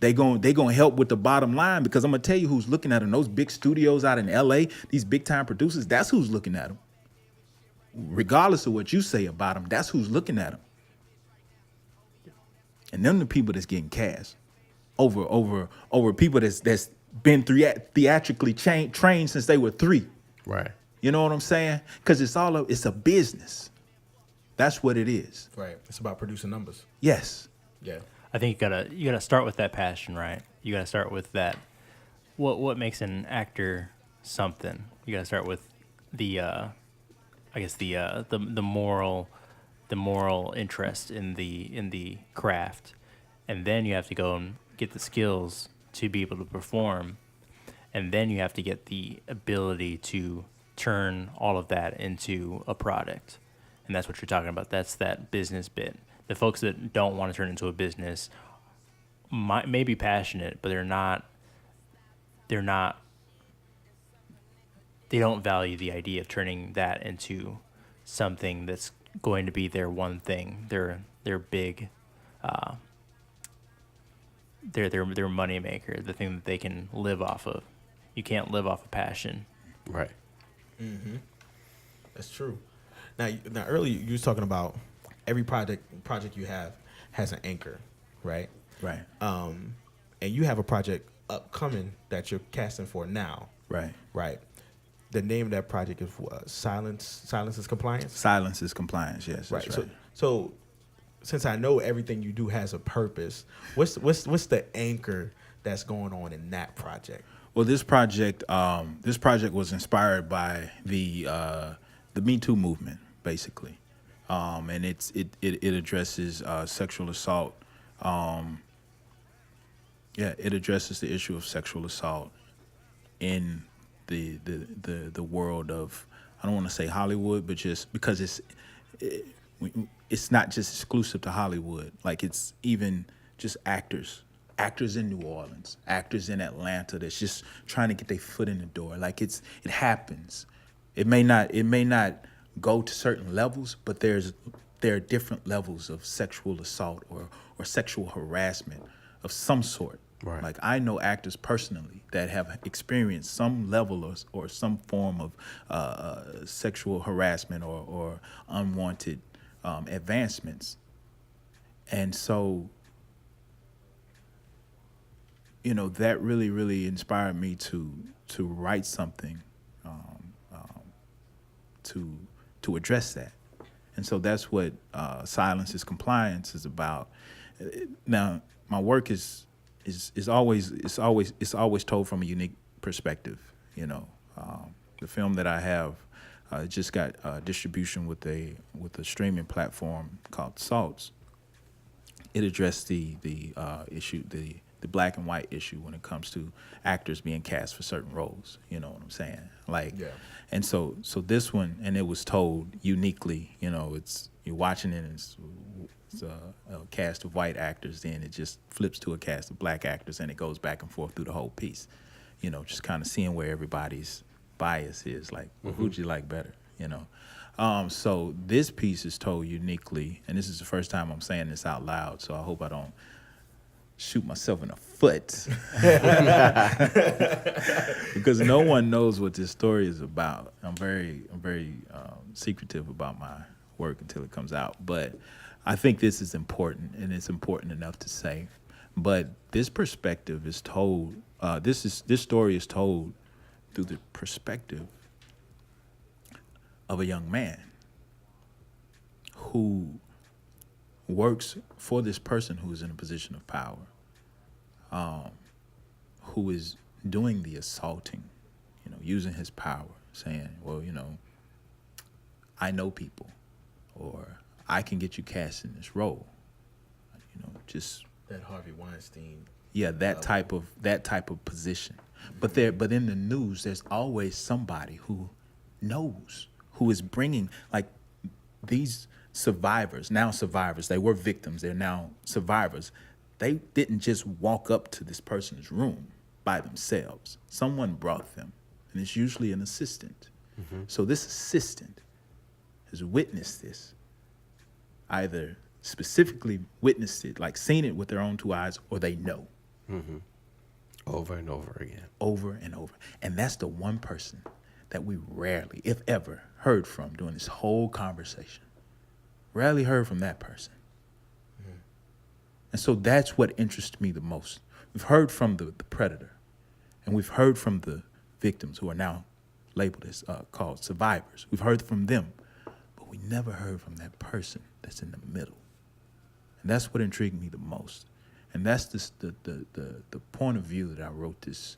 S2: they gonna help with the bottom line, because I'm gonna tell you who's looking at them. Those big studios out in LA, these big time producers, that's who's looking at them. Regardless of what you say about them, that's who's looking at them. And them the people that's getting cast over people that's been theatrically trained since they were 3.
S3: Right.
S2: You know what I'm saying? Because it's a business. That's what it is.
S1: Right. It's about producing numbers.
S2: Yes.
S1: Yeah.
S4: I think you gotta start with that passion, right? You gotta start with that. What makes an actor something? You gotta start with the moral interest in the craft, and then you have to go and get the skills to be able to perform, and then you have to get the ability to turn all of that into a product. And that's what you're talking about. That's that business bit. The folks that don't want to turn into a business may be passionate, but they don't value the idea of turning that into something that's going to be their one thing, their big, their money maker, the thing that they can live off of. You can't live off of passion.
S3: Right.
S1: Mm-hmm. That's true. Now earlier you was talking about every project you have has an anchor, right?
S2: Right.
S1: And you have a project upcoming that you're casting for now.
S2: Right.
S1: Right. The name of that project is Silence is Compliance?
S2: Silence is Compliance, yes.
S1: Right.
S2: That's right.
S1: So since I know everything you do has a purpose, what's the anchor that's going on in that project?
S2: Well, this project was inspired by the Me Too movement, basically, and it addresses sexual assault. It addresses the issue of sexual assault in the world of, I don't want to say Hollywood, but just because it's not just exclusive to Hollywood. Like, it's even just actors in New Orleans, actors in Atlanta that's just trying to get their foot in the door. Like, it happens. It may not go to certain levels, but there are different levels of sexual assault or sexual harassment of some sort.
S3: Right.
S2: Like, I know actors personally that have experienced some level or some form of sexual harassment or unwanted advancements. And so, you know, that really, really inspired me to write something to address that. And so that's what Silence is Compliance is about. Now, my work is always told from a unique perspective. You know, the film that I have just got distribution with a streaming platform called Salts. It addressed the issue, the black and white issue when it comes to actors being cast for certain roles. You know what I'm saying? Like, yeah. And so this one, and it was told uniquely. You know, you're watching it, and it's a cast of white actors, then it just flips to a cast of black actors, and it goes back and forth through the whole piece. You know, just kind of seeing where everybody's bias is. Like, who'd you like better? You know. So this piece is told uniquely, and this is the first time I'm saying this out loud, so I hope I don't shoot myself in the foot. Because no one knows what this story is about. I'm very secretive about my work until it comes out. But I think this is important, and it's important enough to say. But this perspective is told, this story is told through the perspective of a young man who works for this person who is in a position of power, who is doing the assaulting, you know, using his power, saying, well, you know, I know people, or I can get you cast in this role. Just
S1: that Harvey Weinstein.
S2: Yeah, that type of position. But in the news, there's always somebody who knows, who is bringing, like, these survivors, they were victims, they're now survivors. They didn't just walk up to this person's room by themselves. Someone brought them, and it's usually an assistant. So this assistant has witnessed this, either specifically witnessed it, like seen it with their own two eyes, or they know.
S3: Over and over again.
S2: Over and over. And that's the one person that we rarely, if ever, heard from during this whole conversation. Rarely heard from that person. And so that's what interests me the most. We've heard from the predator, and we've heard from the victims who are now labeled as called survivors. We've heard from them, but we never heard from that person that's in the middle. And that's what intrigued me the most. And that's the point of view that I wrote this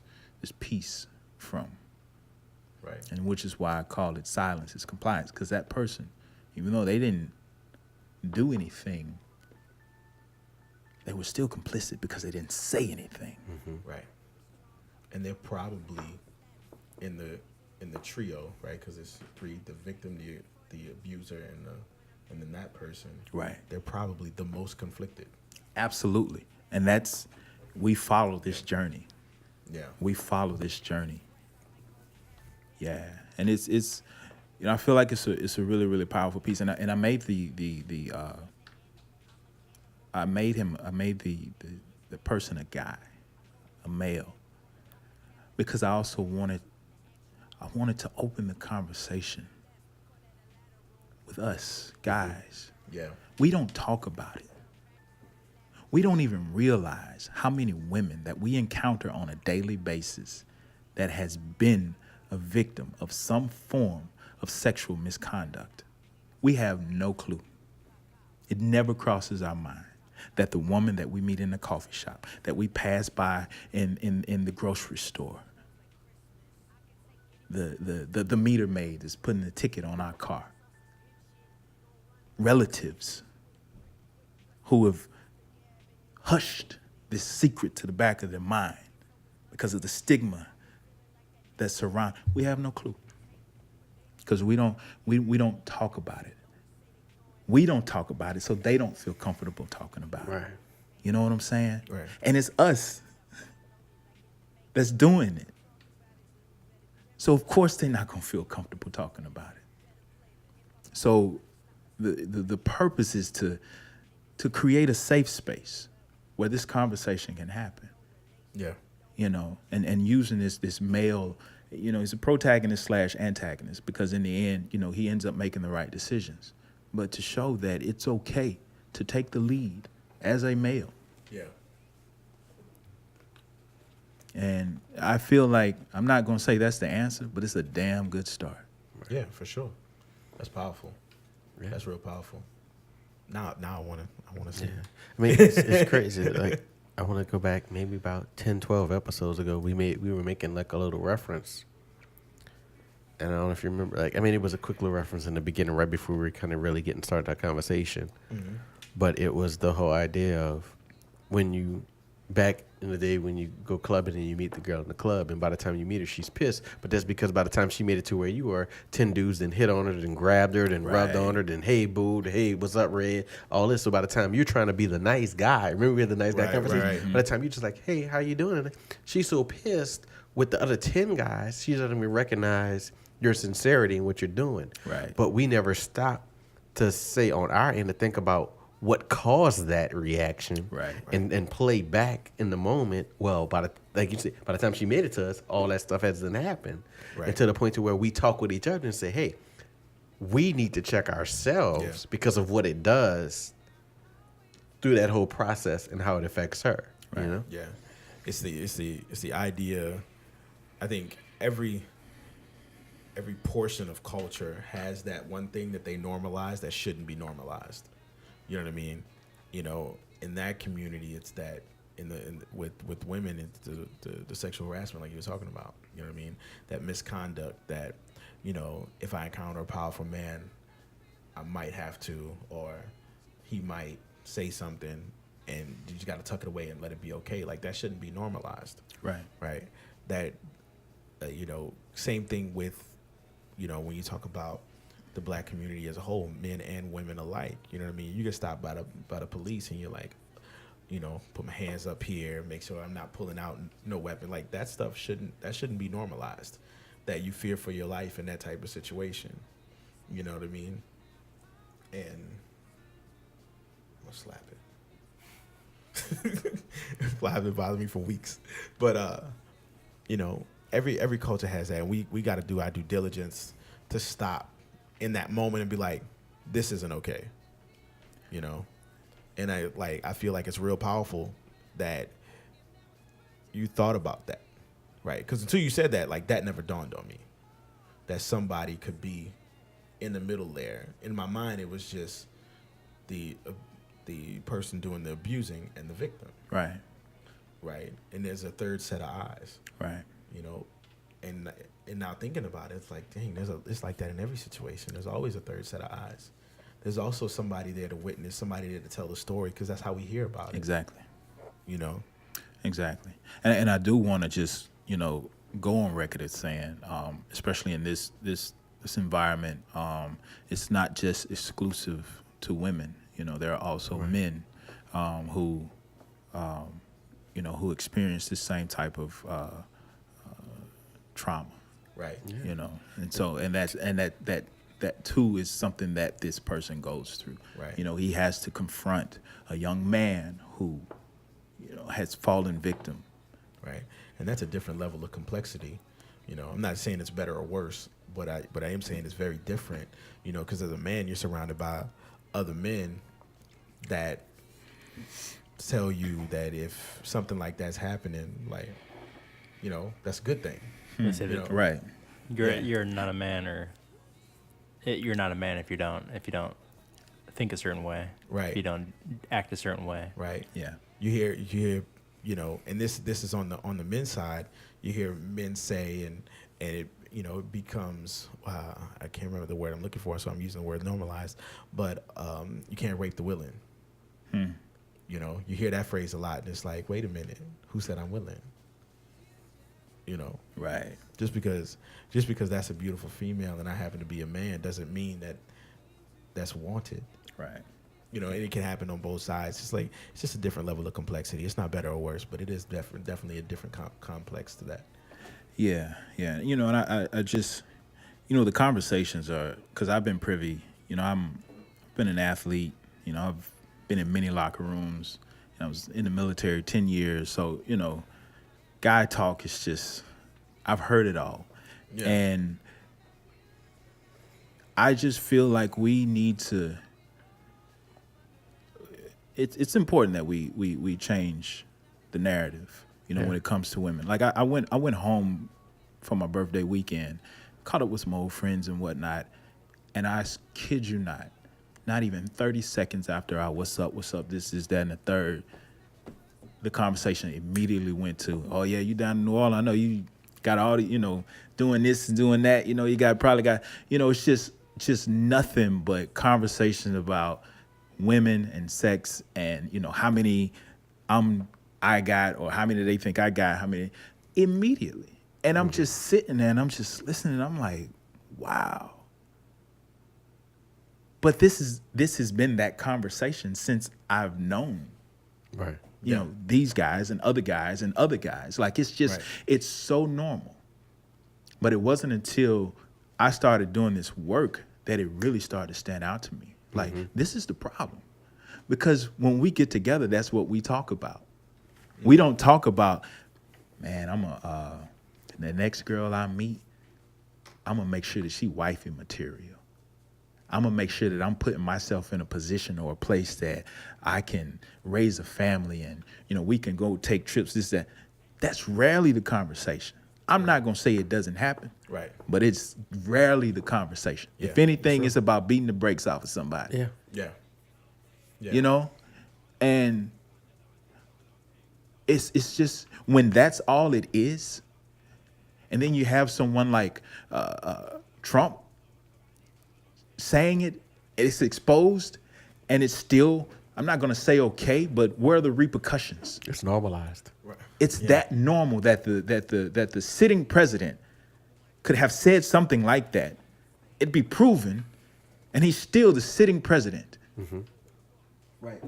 S2: piece from.
S1: Right.
S2: And which is why I call it Silence is Compliance, because that person, even though they didn't do anything, they were still complicit because they didn't say anything.
S1: Right. And they're probably in the trio, right? Because it's three: the victim, the abuser, and then that person.
S2: Right.
S1: They're probably the most conflicted.
S2: Absolutely. And we follow this journey.
S1: Yeah.
S2: We follow this journey. Yeah. And it's I feel like it's a really, really powerful piece. And I made I made the person a guy, a male, because I also wanted to open the conversation with us guys.
S1: Yeah.
S2: We don't talk about it. We don't even realize how many women that we encounter on a daily basis that has been a victim of some form of sexual misconduct. We have no clue. It never crosses our mind that the woman that we meet in the coffee shop, that we pass by in the grocery store, the meter maid is putting a ticket on our car, relatives who have hushed this secret to the back of their mind because of the stigma that surrounds. We have no clue because we don't talk about it. We don't talk about it, so they don't feel comfortable talking about it. You know what I'm saying?
S1: Right.
S2: And it's us that's doing it. So of course they're not gonna feel comfortable talking about it. So the purpose is to create a safe space where this conversation can happen.
S1: Yeah.
S2: And using this male, he's a protagonist / antagonist, because in the end, he ends up making the right decisions. But to show that it's okay to take the lead as a male.
S1: Yeah.
S2: And I feel like, I'm not going to say that's the answer, but it's a damn good start.
S1: Yeah, for sure. That's powerful.
S3: Yeah.
S1: That's real powerful. Now I want to see.
S3: Yeah. I mean, it's crazy. Like, I want to go back maybe about 10, 12 episodes ago. We were making like a little reference. And I don't know if you remember. Like, I mean, it was a quick little reference in the beginning, right before we were kind of really getting started that conversation. Mm-hmm. But it was the whole idea of back in the day when you go clubbing and you meet the girl in the club, and by the time you meet her, she's pissed. But that's because by the time she made it to where you were, 10 dudes then hit on her, then grabbed her, then rubbed on her, then hey boo, hey what's up Red, all this. So by the time you're trying to be the nice guy, remember we had the nice guy conversation? Right. By the time you're just like, hey, how you doing? And she's so pissed with the other 10 guys, she doesn't even recognize your sincerity in what you're doing.
S2: Right.
S3: But we never stop to say on our end to think about what caused that reaction, and play back in the moment. Well, like you said, by the time she made it to us, all that stuff hasn't happened, and to the point to where we talk with each other and say, "Hey, we need to check ourselves because of what it does through that whole process and how it affects her."
S2: Right.
S3: You know?
S1: Yeah, it's the idea. I think every portion of culture has that one thing that they normalize that shouldn't be normalized. You know what I mean? In that community, it's that with women, it's the sexual harassment, like you were talking about. You know what I mean? That misconduct. That if I encounter a powerful man, I might have to, or he might say something, and you just got to tuck it away and let it be okay. Like, that shouldn't be normalized. Right. That, same thing with, when you talk about the black community as a whole, men and women alike. You know what I mean? You get stopped by the police, and you're like, put my hands up here, make sure I'm not pulling out no weapon. Like, that stuff shouldn't be normalized. That you fear for your life in that type of situation. You know what I mean? And I'm gonna slap it. Slap it bothered me for weeks. But every culture has that. And we got to do our due diligence to stop in that moment and be like, this isn't okay. And I feel like it's real powerful that you thought about that, right? Because until you said that, like, that never dawned on me, that somebody could be in the middle there. In my mind, it was just the person doing the abusing and the victim. Right. And there's a third set of eyes.
S2: Right.
S1: And now thinking about it, it's like, dang, it's like that in every situation. There's always a third set of eyes. There's also somebody there to witness, somebody there to tell the story, because that's how we hear about it.
S2: Exactly.
S1: Exactly.
S2: And I do want to just, go on record as saying, especially in this environment, it's not just exclusive to women. There are also men who experience this same type of trauma.
S1: Right.
S2: Yeah. And so that too is something that this person goes through.
S1: Right.
S2: He has to confront a young man who, has fallen victim.
S1: Right. And that's a different level of complexity. I'm not saying it's better or worse, but I am saying it's very different, because as a man, you're surrounded by other men that tell you that if something like that's happening, like, that's a good thing.
S2: Right.
S4: You're not a man, or you're not a man if you don't think a certain way.
S1: Right.
S4: If you don't act a certain way.
S1: Right.
S2: Yeah.
S1: You hear, and this is on the men's side. You hear men say, and it it becomes I can't remember the word I'm looking for, so I'm using the word normalized. But you can't rape the willing. You hear that phrase a lot, and it's like, wait a minute, who said I'm willing?
S2: Right.
S1: Just because that's a beautiful female and I happen to be a man doesn't mean that that's wanted.
S2: Right.
S1: And it can happen on both sides. It's just a different level of complexity. It's not better or worse, but it is definitely a different complex to that.
S2: Yeah. And I just, the conversations are, because I've been privy. I've been an athlete. I've been in many locker rooms. I was in the military 10 years. So, guy talk is just, I've heard it all.
S1: Yeah.
S2: And I just feel like we need to, it's important that we change the narrative, when it comes to women. Like I went home for my birthday weekend, caught up with some old friends and whatnot, and I kid you not even 30 seconds after what's up, this is that and the third, the conversation immediately went to, oh yeah, you down in New Orleans, I know you got all the, doing this and doing that, you probably got, it's just nothing but conversation about women and sex and, how many I got, or how many they think I got, how many, immediately. And I'm just sitting there and I'm just listening. I'm like, wow. But this has been that conversation since I've known,
S3: right?
S2: These guys and other guys and other guys. Like, it's just, It's so normal. But it wasn't until I started doing this work that it really started to stand out to me. Like, this is the problem. Because when we get together, that's what we talk about. We don't talk about, man, the next girl I meet, I'm going to make sure that she wifey material. I'm going to make sure that I'm putting myself in a position or a place that I can raise a family and, we can go take trips, this, that. That's rarely the conversation. I'm not going to say it doesn't happen.
S1: Right.
S2: But it's rarely the conversation.
S1: Yeah,
S2: if anything, it's about beating the brakes off of somebody.
S1: Yeah.
S2: And it's just, when that's all it is, and then you have someone like Trump saying it it's exposed, and it's still, I'm not going to say okay, but where are the repercussions?
S3: It's normalized.
S1: Right.
S2: It's that normal that the sitting president could have said something like that. It'd be proven, and he's still the sitting president.
S3: Mm-hmm.
S1: Right.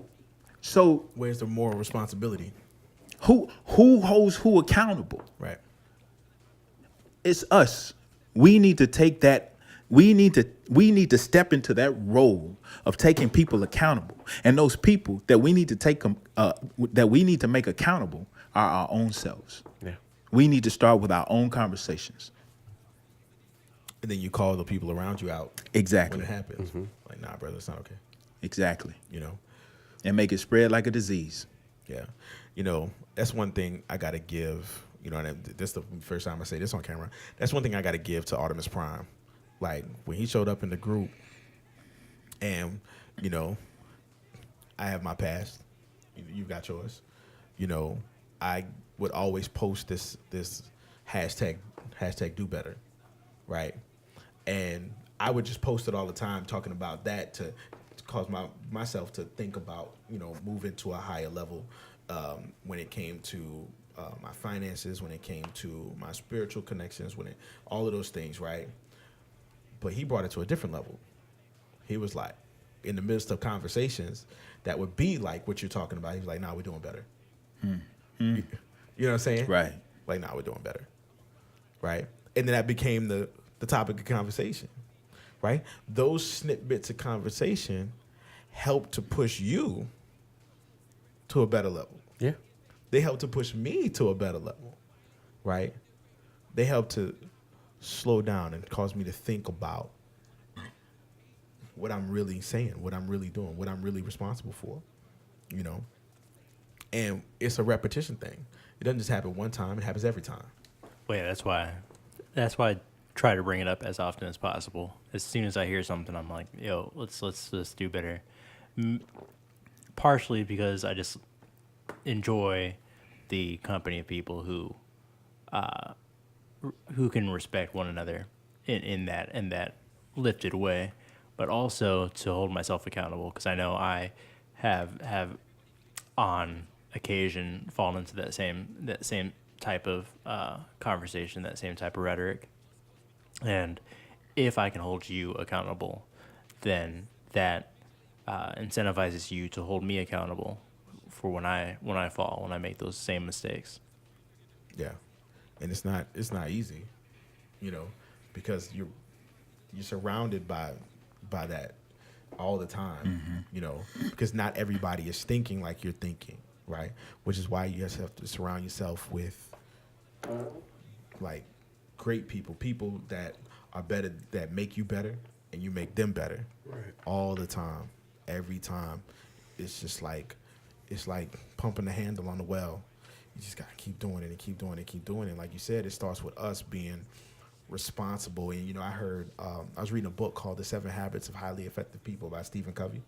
S2: So
S1: Where's the moral responsibility?
S2: who holds who accountable?
S1: Right.
S2: It's us. We need to take that. We need to step into that role of taking people accountable, and those people that we need to take that we need to make accountable are our own selves.
S3: Yeah.
S2: We need to start with our own conversations.
S1: And then you call the people around you out
S2: Exactly.
S1: when it happens.
S3: Mm-hmm.
S1: Like, nah, brother, it's not okay.
S2: Exactly.
S1: You know?
S2: And make it spread like a disease.
S1: Yeah. You know, that's one thing I got to give, you know, and this is the first time I say this on camera. That's one thing I got to give to Artemis Prime. Like, when he showed up in the group and, you know, I have my past, you got yours. You know, I would always post this hashtag do better, right? And I would just post it all the time, talking about that to cause myself to think about, you know, moving to a higher level when it came to my finances, when it came to my spiritual connections, all of those things, right? But he brought it to a different level. He was like, in the midst of conversations that would be like what you're talking about, he was like, nah, we're doing better. You know what I'm saying?
S2: Right.
S1: Like, nah, we're doing better. Right? And then that became the topic of conversation. Right? Those snippets of conversation help to push you to a better level.
S3: Yeah.
S1: They help to push me to a better level. Right? They help to slow down and cause me to think about what I'm really saying, what I'm really doing, what I'm really responsible for. You know? And it's a repetition thing. It doesn't just happen one time, it happens every time.
S4: Well, yeah, that's why I try to bring it up as often as possible. As soon as I hear something, I'm like, yo, let's do better. Partially because I just enjoy the company of people who can respect one another in that lifted way, but also to hold myself accountable, because I know I have on occasion fallen into that same type of conversation, that same type of rhetoric. And if I can hold you accountable, then that incentivizes you to hold me accountable for when I fall, when I make those same mistakes.
S1: Yeah, and it's not easy, you know, because you're surrounded by that all the time, you know, because not everybody is thinking like you're thinking, right? Which is why you just have to surround yourself with like great people that are better, that make you better, and you make them better, right? All the time, every time. It's just like, it's like pumping the handle on the well. You just gotta keep doing it and keep doing it, keep doing it. Like you said, it starts with us being responsible. And you know, I heard I was reading a book called The 7 Habits of Highly Effective People by Stephen Covey,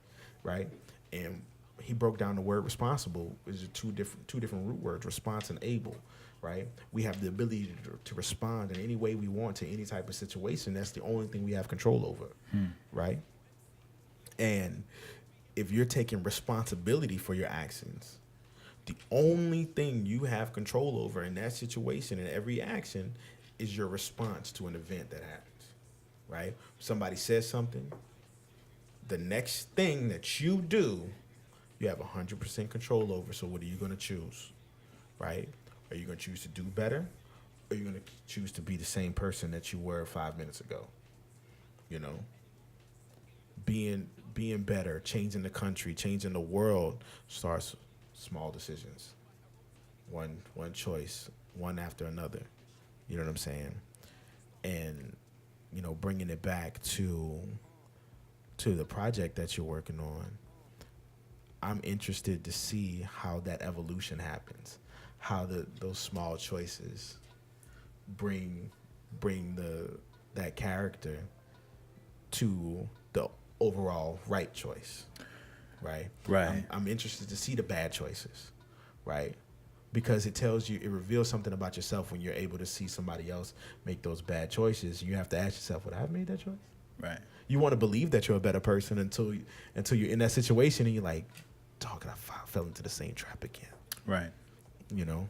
S1: right? And he broke down the word responsible. There's two different root words, response and able, right? We have the ability to respond in any way we want to any type of situation. That's the only thing we have control over, right? And if you're taking responsibility for your actions, the only thing you have control over in that situation and every action is your response to an event that happens, right? Somebody says something, the next thing that you do, you have 100% control over. So what are you going to choose, right? Are you going to choose to do better? Or are you going to choose to be the same person that you were 5 minutes ago? You know, being better, changing the country, changing the world starts small decisions. One choice, one after another. You know what I'm saying? And, you know, bringing it back to the project that you're working on, I'm interested to see how that evolution happens, how those small choices bring that character to the overall right choice, right?
S2: Right.
S1: I'm interested to see the bad choices, right? Because it reveals something about yourself when you're able to see somebody else make those bad choices. You have to ask yourself, would I have made that choice?
S2: Right.
S1: You want to believe that you're a better person until you're in that situation and you're like, dog, I fell into the same trap again.
S2: Right.
S1: You know?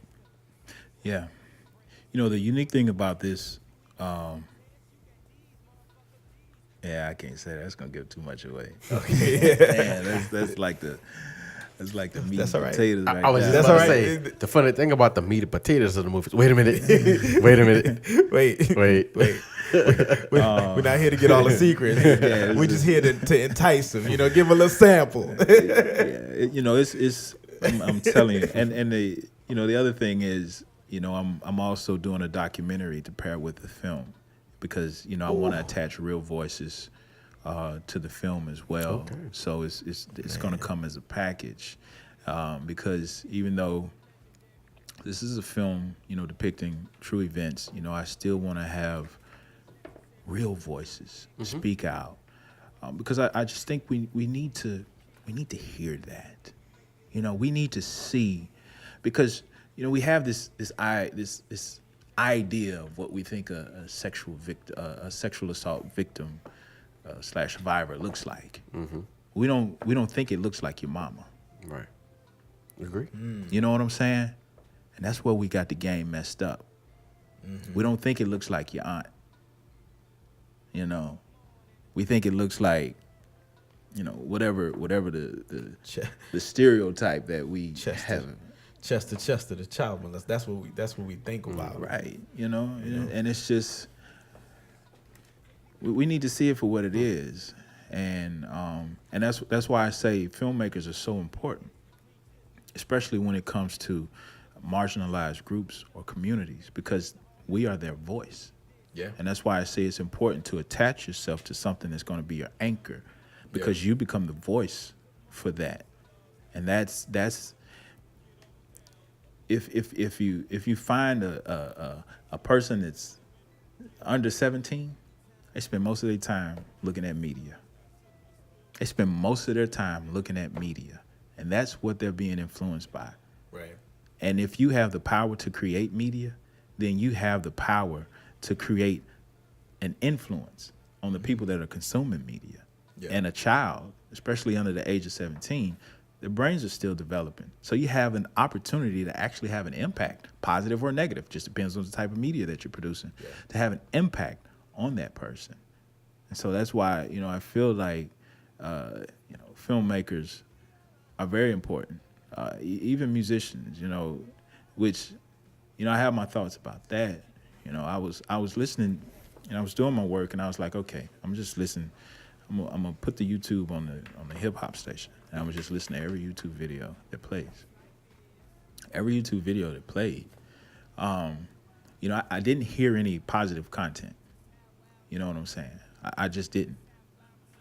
S2: Yeah. You know, the unique thing about this, yeah, I can't say that. That's gonna give too much away.
S1: Okay.
S2: Man, that's like the meat
S1: That's
S2: and
S1: all right.
S2: potatoes. Right
S3: I was
S2: there.
S3: just
S1: That's
S3: about to
S1: all
S3: say
S1: right.
S3: the funny thing about the meat and potatoes of the movies. Wait a minute. Wait a minute.
S1: Wait.
S3: Wait.
S1: We're not here to get all the secrets.
S2: Yeah,
S1: We're just here to entice them. You know, give them a little sample.
S2: You know, it's I'm telling you, and the the other thing is, I'm also doing a documentary to pair with the film, because I want to attach real voices to the film as well.
S3: Okay.
S2: So it's going to come as a package, because even though this is a film depicting true events, I still want to have real voices speak out, because I just think we need to hear that. We need to see, because we have this idea of what we think a sexual assault victim / survivor looks like.
S3: Mm-hmm.
S2: We don't think it looks like your mama.
S3: Right. Agree.
S2: You know what I'm saying? And that's where we got the game messed up. We don't think it looks like your aunt. We think it looks like whatever the stereotype that we have.
S1: Chester, the child molester. That's what we think about.
S2: Right. And it's just, we need to see it for what it is. And that's why I say filmmakers are so important, especially when it comes to marginalized groups or communities, because we are their voice.
S1: Yeah.
S2: And that's why I say it's important to attach yourself to something that's going to be your anchor, because you become the voice for that. And that's if you find a person that's under 17, they spend most of their time looking at media. They spend most of their time looking at media, and that's what they're being influenced by.
S1: Right.
S2: And if you have the power to create media, then you have the power to create an influence on the people that are consuming media.
S1: Yeah.
S2: And a child, especially under the age of 17, their brains are still developing. So you have an opportunity to actually have an impact, positive or negative, just depends on the type of media that you're producing, to have an impact on that person. And so that's why, I feel like, filmmakers are very important. Even musicians, which, I have my thoughts about that. I was listening, and I was doing my work, and I was like, okay, I'm just listening. I'm gonna put the YouTube on the hip hop station, and I'm gonna just listen to every YouTube video that plays. Every YouTube video that played, I didn't hear any positive content. You know what I'm saying? I just didn't.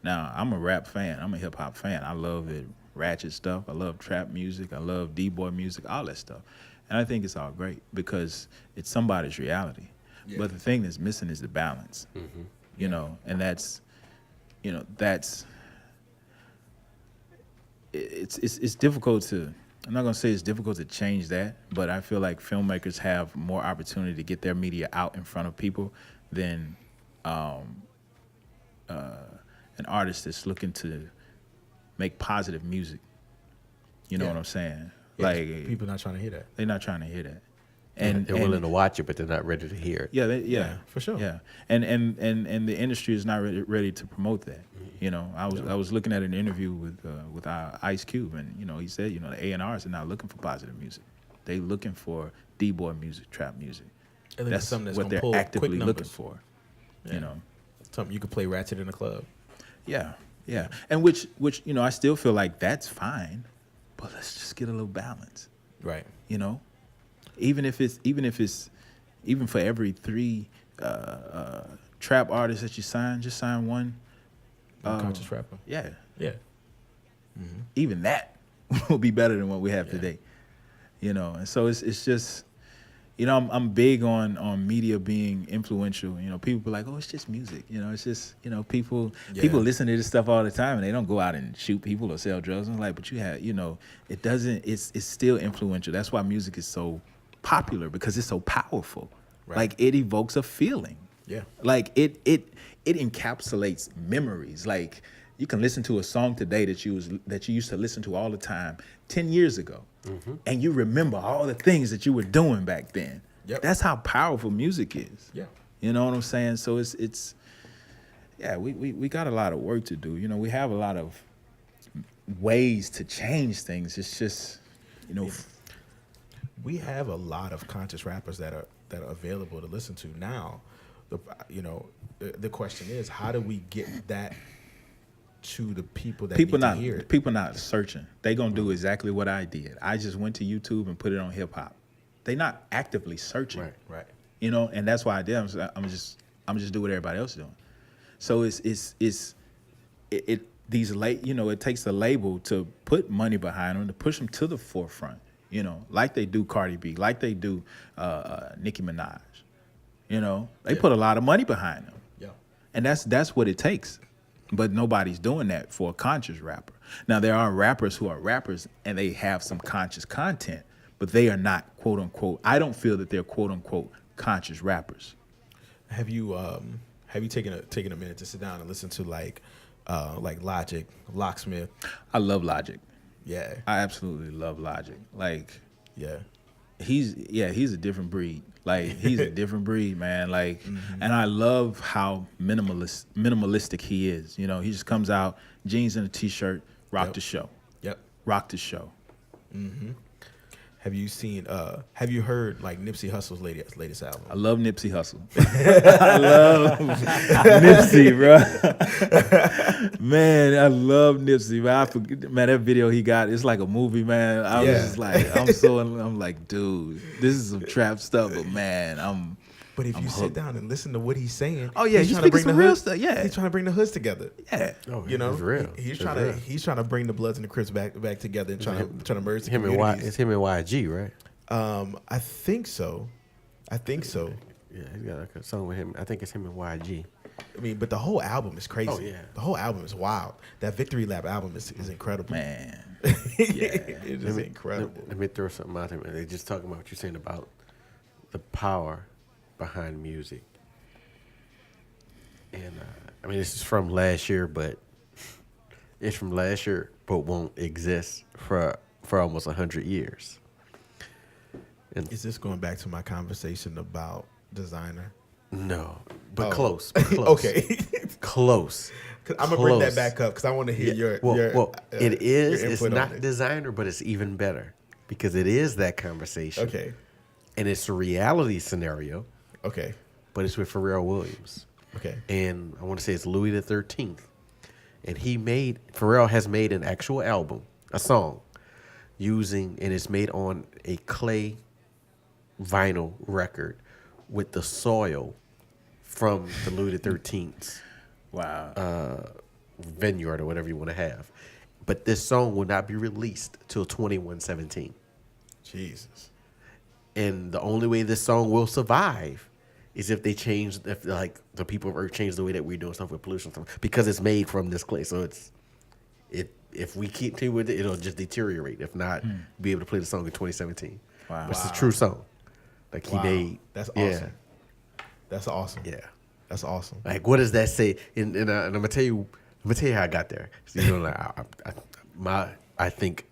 S2: Now, I'm a rap fan. I'm a hip hop fan. I love the ratchet stuff. I love trap music. I love D-boy music, all that stuff. And I think it's all great because it's somebody's reality. Yeah. But the thing that's missing is the balance, and that's it's difficult to, I'm not going to say it's difficult to change that, but I feel like filmmakers have more opportunity to get their media out in front of people than an artist that's looking to make positive music. You know what I'm saying?
S1: Yeah,
S2: like
S1: people not trying to hear that.
S2: They're not trying to hear that.
S3: And they're willing to watch it, but they're not ready to hear it.
S2: Yeah,
S1: for sure.
S2: Yeah, and the industry is not ready to promote that. I was looking at an interview with our Ice Cube, and he said, the A&Rs are not looking for positive music. They looking for D-boy music, trap music. That's
S1: something that's
S2: what they're actively looking for.
S1: Something you could play ratchet in a club.
S2: Yeah, and which I still feel like that's fine, but let's just get a little balance.
S1: Right.
S2: Even for every 3 trap artists that you sign, just sign one
S1: conscious rapper.
S2: Yeah.
S1: Mm-hmm.
S2: Even that will be better than what we have today. And so it's just, I'm big on media being influential. People be like, oh, it's just music. It's just, people listen to this stuff all the time and they don't go out and shoot people or sell drugs. I'm like, but you have, it doesn't, it's still influential. That's why music is so popular, because it's so powerful. Right. Like, it evokes a feeling.
S1: Yeah.
S2: Like it encapsulates memories. Like you can listen to a song today that you used to listen to all the time 10 years ago. And you remember all the things that you were doing back then.
S1: Yep.
S2: That's how powerful music is.
S1: Yeah.
S2: You know what I'm saying? So it's we got a lot of work to do. You know, we have a lot of ways to change things. It's just, you know,
S1: we have a lot of conscious rappers that are available to listen to now. The question is, how do we get that to the people that need to hear it?
S2: People not searching. They gonna do exactly what I did. I just went to YouTube and put it on hip hop. They not actively searching.
S1: Right.
S2: You know, and that's why I did. I'm just do what everybody else is doing. So it takes a label to put money behind them, to push them to the forefront. You know, like they do Cardi B, like they do Nicki Minaj. You know, they put a lot of money behind them.
S1: Yeah.
S2: And that's what it takes. But nobody's doing that for a conscious rapper. Now, there are rappers who are rappers and they have some conscious content, but they are not, quote unquote, I don't feel that they're, quote unquote, conscious rappers.
S1: Have you taken a minute to sit down and listen to like Logic, Locksmith?
S2: I love Logic.
S1: Yeah.
S2: I absolutely love Logic. Like,
S1: yeah.
S2: He's a different breed. Like, he's a different breed, man. Like, and I love how minimalistic he is. You know, he just comes out, jeans and a t-shirt, rock the show.
S1: Yep.
S2: Rock the show.
S1: Mm-hmm. Have you heard like Nipsey Hussle's latest album?
S2: I love Nipsey Hussle. I love Nipsey, bro. Man, I love Nipsey. Man, that video he got, it's like a movie, man. I was just like, I'm like, dude, this is some trap stuff, but man,
S1: But if you sit down and listen to what he's saying,
S2: oh yeah,
S1: he's
S2: he's
S1: trying to bring
S2: some
S1: the
S2: real
S1: hood,
S2: stuff. Yeah,
S1: he's trying to bring the hoods together.
S2: Yeah,
S1: you know,
S3: it's real.
S1: He's trying to bring the Bloods and the Crips back together and trying to merge the communities.
S3: It's him and YG, right?
S1: I think so.
S3: Yeah, he's got like a song with him. I think it's him and YG.
S1: I mean, but the whole album is crazy.
S3: Oh, yeah.
S1: The whole album is wild. That Victory Lap album is incredible.
S2: man.
S1: It is incredible.
S3: Let me throw something out there. They're just talking about what you're saying about the power behind music. And I mean, this is from last year, but it's from last year, but won't exist for almost 100 years. And
S1: Is this going back to my conversation about designer?
S3: no, but
S1: Oh.
S3: close.
S1: Okay.
S3: Close.
S1: I'm gonna bring that back up because I want to hear your
S3: it is.
S1: your
S3: It's
S1: input on
S3: not
S1: it.
S3: designer, but it's even better because it is that conversation.
S1: Okay.
S3: And it's a reality scenario,
S1: Okay.
S3: but it's with Pharrell Williams.
S1: Okay.
S3: And I want to say it's Louis the 13th. And Pharrell has made an actual album, a song, and it's made on a clay vinyl record with the soil from the Louis the 13th's
S2: Wow.
S3: vineyard or whatever you want to have. But this song will not be released till 2117.
S1: Jesus.
S3: And the only way this song will survive is if the people of Earth change the way that we're doing stuff with pollution stuff, because it's made from this clay. So if we continue with it, it'll just deteriorate. If not, be able to play the song in 2017.
S2: Wow.
S3: But it's a true song. Like he made.
S1: That's
S3: yeah,
S1: awesome. That's awesome.
S3: Yeah.
S1: That's awesome.
S3: Like, what does that say? And I'm gonna tell you how I got there. So, you know, like I think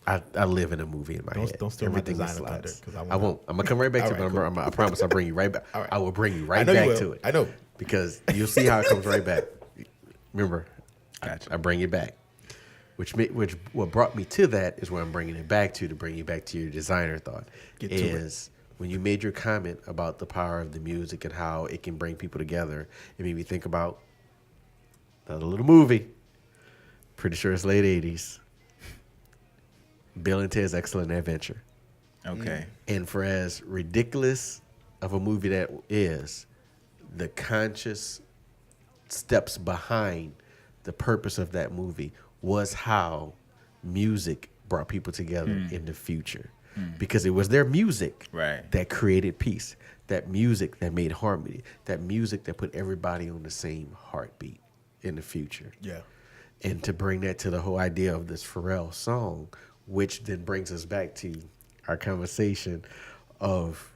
S3: I live in a movie in my head.
S1: Don't steal my
S3: Everything is
S1: designer thunder,
S3: slides.
S1: 'cause
S3: I won't. I'm gonna come right back to it.
S1: All
S3: But
S1: right, cool.
S3: I promise I'll bring you right back.
S1: All right.
S3: I will bring you
S1: I
S3: right
S1: know you
S3: back
S1: will.
S3: to it.
S1: I know.
S3: Because you'll see how it comes right back. Remember,
S2: Gotcha.
S3: I bring it back. What brought me to that is where I'm bringing it back to bring you back to your designer thought.
S1: Get to it.
S3: Is when you made your comment about the power of the music and how it can bring people together, it made me think about another little movie. Pretty sure it's late 80s. Bill and Ted's Excellent Adventure.
S2: Okay.
S3: And for as ridiculous of a movie that is, the conscious steps behind the purpose of that movie was how music brought people together in the future. Because it was their music
S2: Right.
S3: that created peace, that music that made harmony, that music that put everybody on the same heartbeat in the future.
S1: Yeah.
S3: And to bring that to the whole idea of this Pharrell song, which then brings us back to our conversation of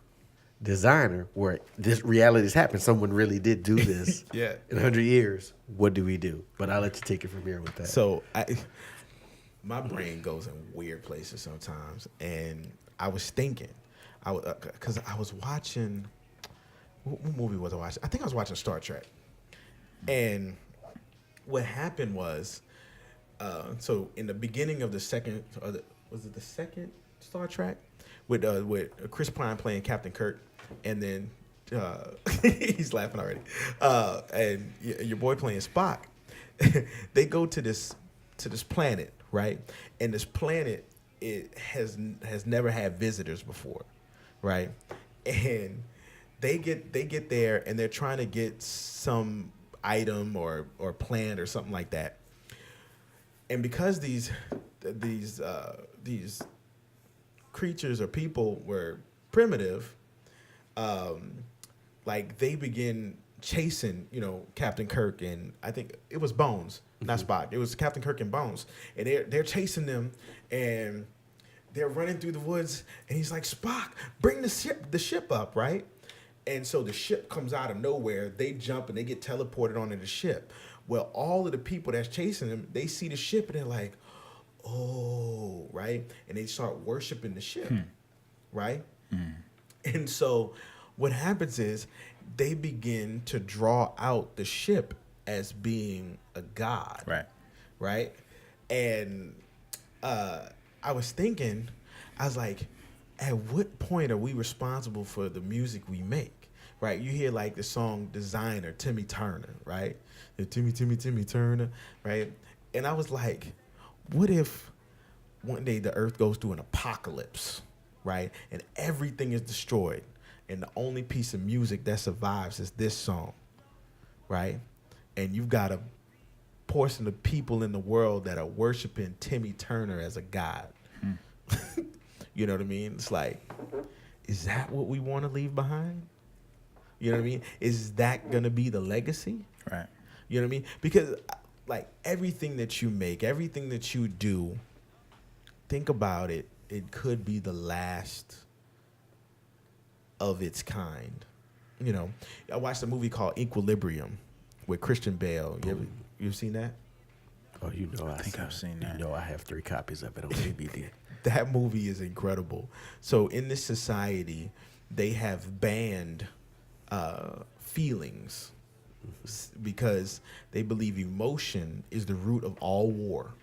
S3: designer where this reality has happened. Someone really did do this.
S1: Yeah.
S3: In 100 years, what do we do? But I'll let you take it from here with that.
S1: So my brain goes in weird places sometimes, and I was thinking, because I was watching, what movie was I watching? I think I was watching Star Trek, and what happened was, so in the beginning of the second, was it the second Star Trek, with Chris Pine playing Captain Kirk, and then he's laughing already, and your boy playing Spock. They go to this planet, right? And this planet, it has never had visitors before, right? And they get there, and they're trying to get some item or plant or something like that. And because these creatures or people were primitive, like they begin chasing, Captain Kirk, and I think it was Bones, not Spock. It was Captain Kirk and Bones, and they're chasing them, and they're running through the woods, and he's like, Spock, bring the ship up, right? And so the ship comes out of nowhere. They jump and they get teleported onto the ship. Well, all of the people that's chasing them, they see the ship and they're like, oh, right? And they start worshiping the ship, right? And so what happens is they begin to draw out the ship as being a god. Right? And I was thinking, I was like, at what point are we responsible for the music we make? Right? You hear like the song Designer, Timmy Turner, right? Timmy Turner, right? And I was like, what if one day the earth goes through an apocalypse, right? And everything is destroyed, and the only piece of music that survives is this song, right? And you've got a portion of people in the world that are worshiping Timmy Turner as a god. You know what I mean? It's like, is that what we want to leave behind? You know what I mean? Is that going to be the legacy?
S2: Right.
S1: You know what I mean? Because like everything that you make, everything that you do, think about it, it could be the last of its kind. I watched a movie called Equilibrium with Christian Bale. You seen that?
S3: Oh,
S2: I think I've seen that.
S3: I have 3 copies of it on DVD.
S1: That movie is incredible. So in this society, they have banned feelings because they believe emotion is the root of all war,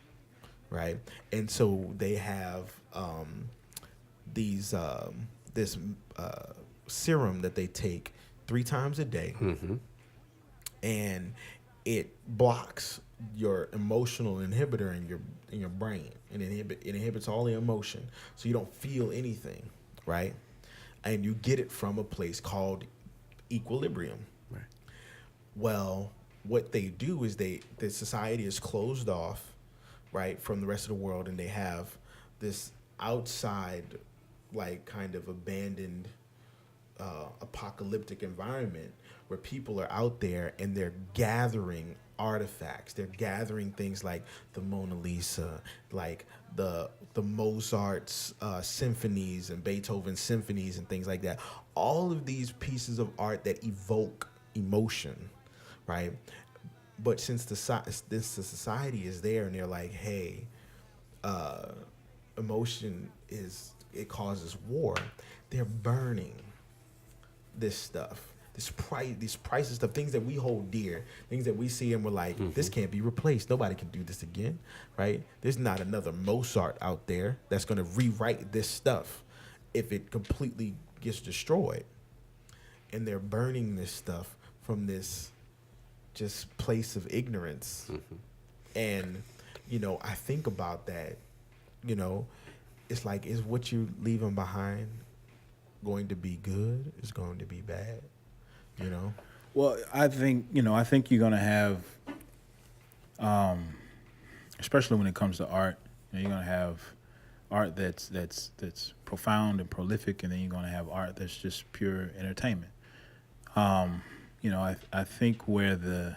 S1: right? And so they have this serum that they take 3 times a day, and it blocks your emotional inhibitor in your brain, and it inhibits all the emotion, so you don't feel anything, right? And you get it from a place called Equilibrium.
S3: Right.
S1: Well, what they do is the society is closed off, right, from the rest of the world, and they have this outside, like, kind of abandoned apocalyptic environment where people are out there and they're gathering artifacts. They're gathering things like the Mona Lisa, like the Mozart's symphonies and Beethoven's symphonies and things like that. All of these pieces of art that evoke emotion, right? But since the society is there and they're like, hey, emotion it causes war, they're burning this stuff. These priceless stuff, things that we hold dear, things that we see and we're like, this can't be replaced. Nobody can do this again, right? There's not another Mozart out there that's going to rewrite this stuff if it completely gets destroyed. And they're burning this stuff from this just place of ignorance. And, I think about that, it's like, is what you're leaving behind going to be good? Is going to be bad?
S2: Well, I think you're gonna have, especially when it comes to art, you're gonna have art that's profound and prolific, and then you're gonna have art that's just pure entertainment. I think where the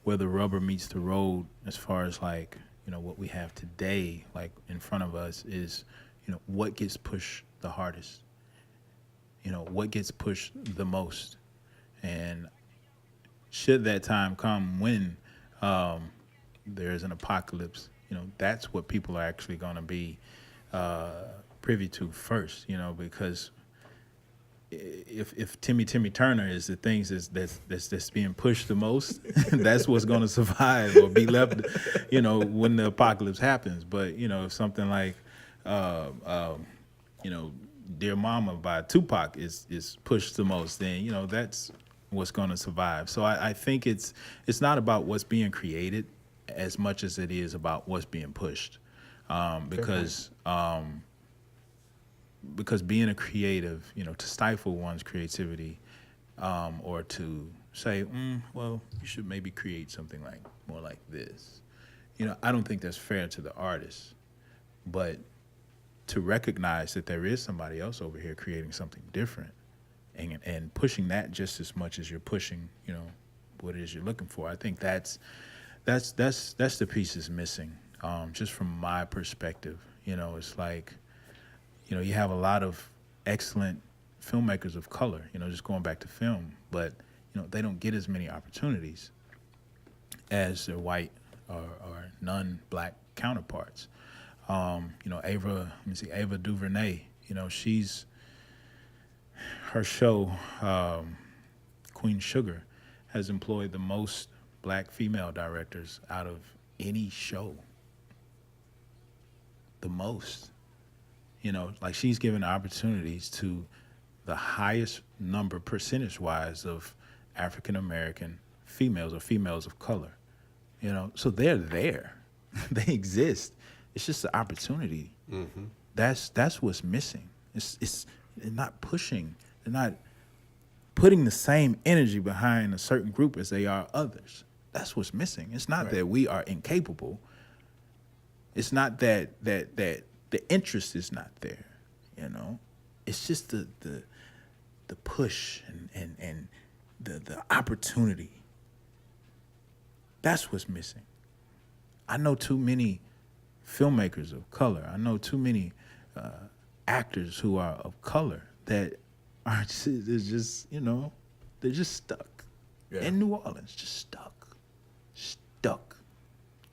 S2: rubber meets the road, as far as like what we have today, like in front of us, is what gets pushed the hardest. what gets pushed the most. And should that time come when there's an apocalypse, that's what people are actually going to be privy to first, because if Timmy Turner is the things that's being pushed the most, that's what's going to survive or be left, when the apocalypse happens. But if something like, Dear Mama by Tupac is pushed the most, then that's what's going to survive. So I think it's not about what's being created as much as it is about what's being pushed, because being a creative, to stifle one's creativity, or to say, well, you should maybe create something more like this. I don't think that's fair to the artist, but to recognize that there is somebody else over here creating something different, and pushing that just as much as you're pushing, what it is you're looking for. I think that's the piece that's missing, just from my perspective. It's like, you have a lot of excellent filmmakers of color, just going back to film, but, they don't get as many opportunities as their white or non-black counterparts. Ava DuVernay, her show, Queen Sugar, has employed the most black female directors out of any show. The most. She's given opportunities to the highest number percentage-wise of African-American females or females of color. So they're there. They exist. It's just the opportunity. Mm-hmm. That's what's missing. They're not pushing. They're not putting the same energy behind a certain group as they are others. That's what's missing. It's not that we are incapable. It's not that the interest is not there. It's just the push and the opportunity. That's what's missing. I know too many filmmakers of color. I know too many actors who are of color that are just they're just stuck in New Orleans, just stuck. It's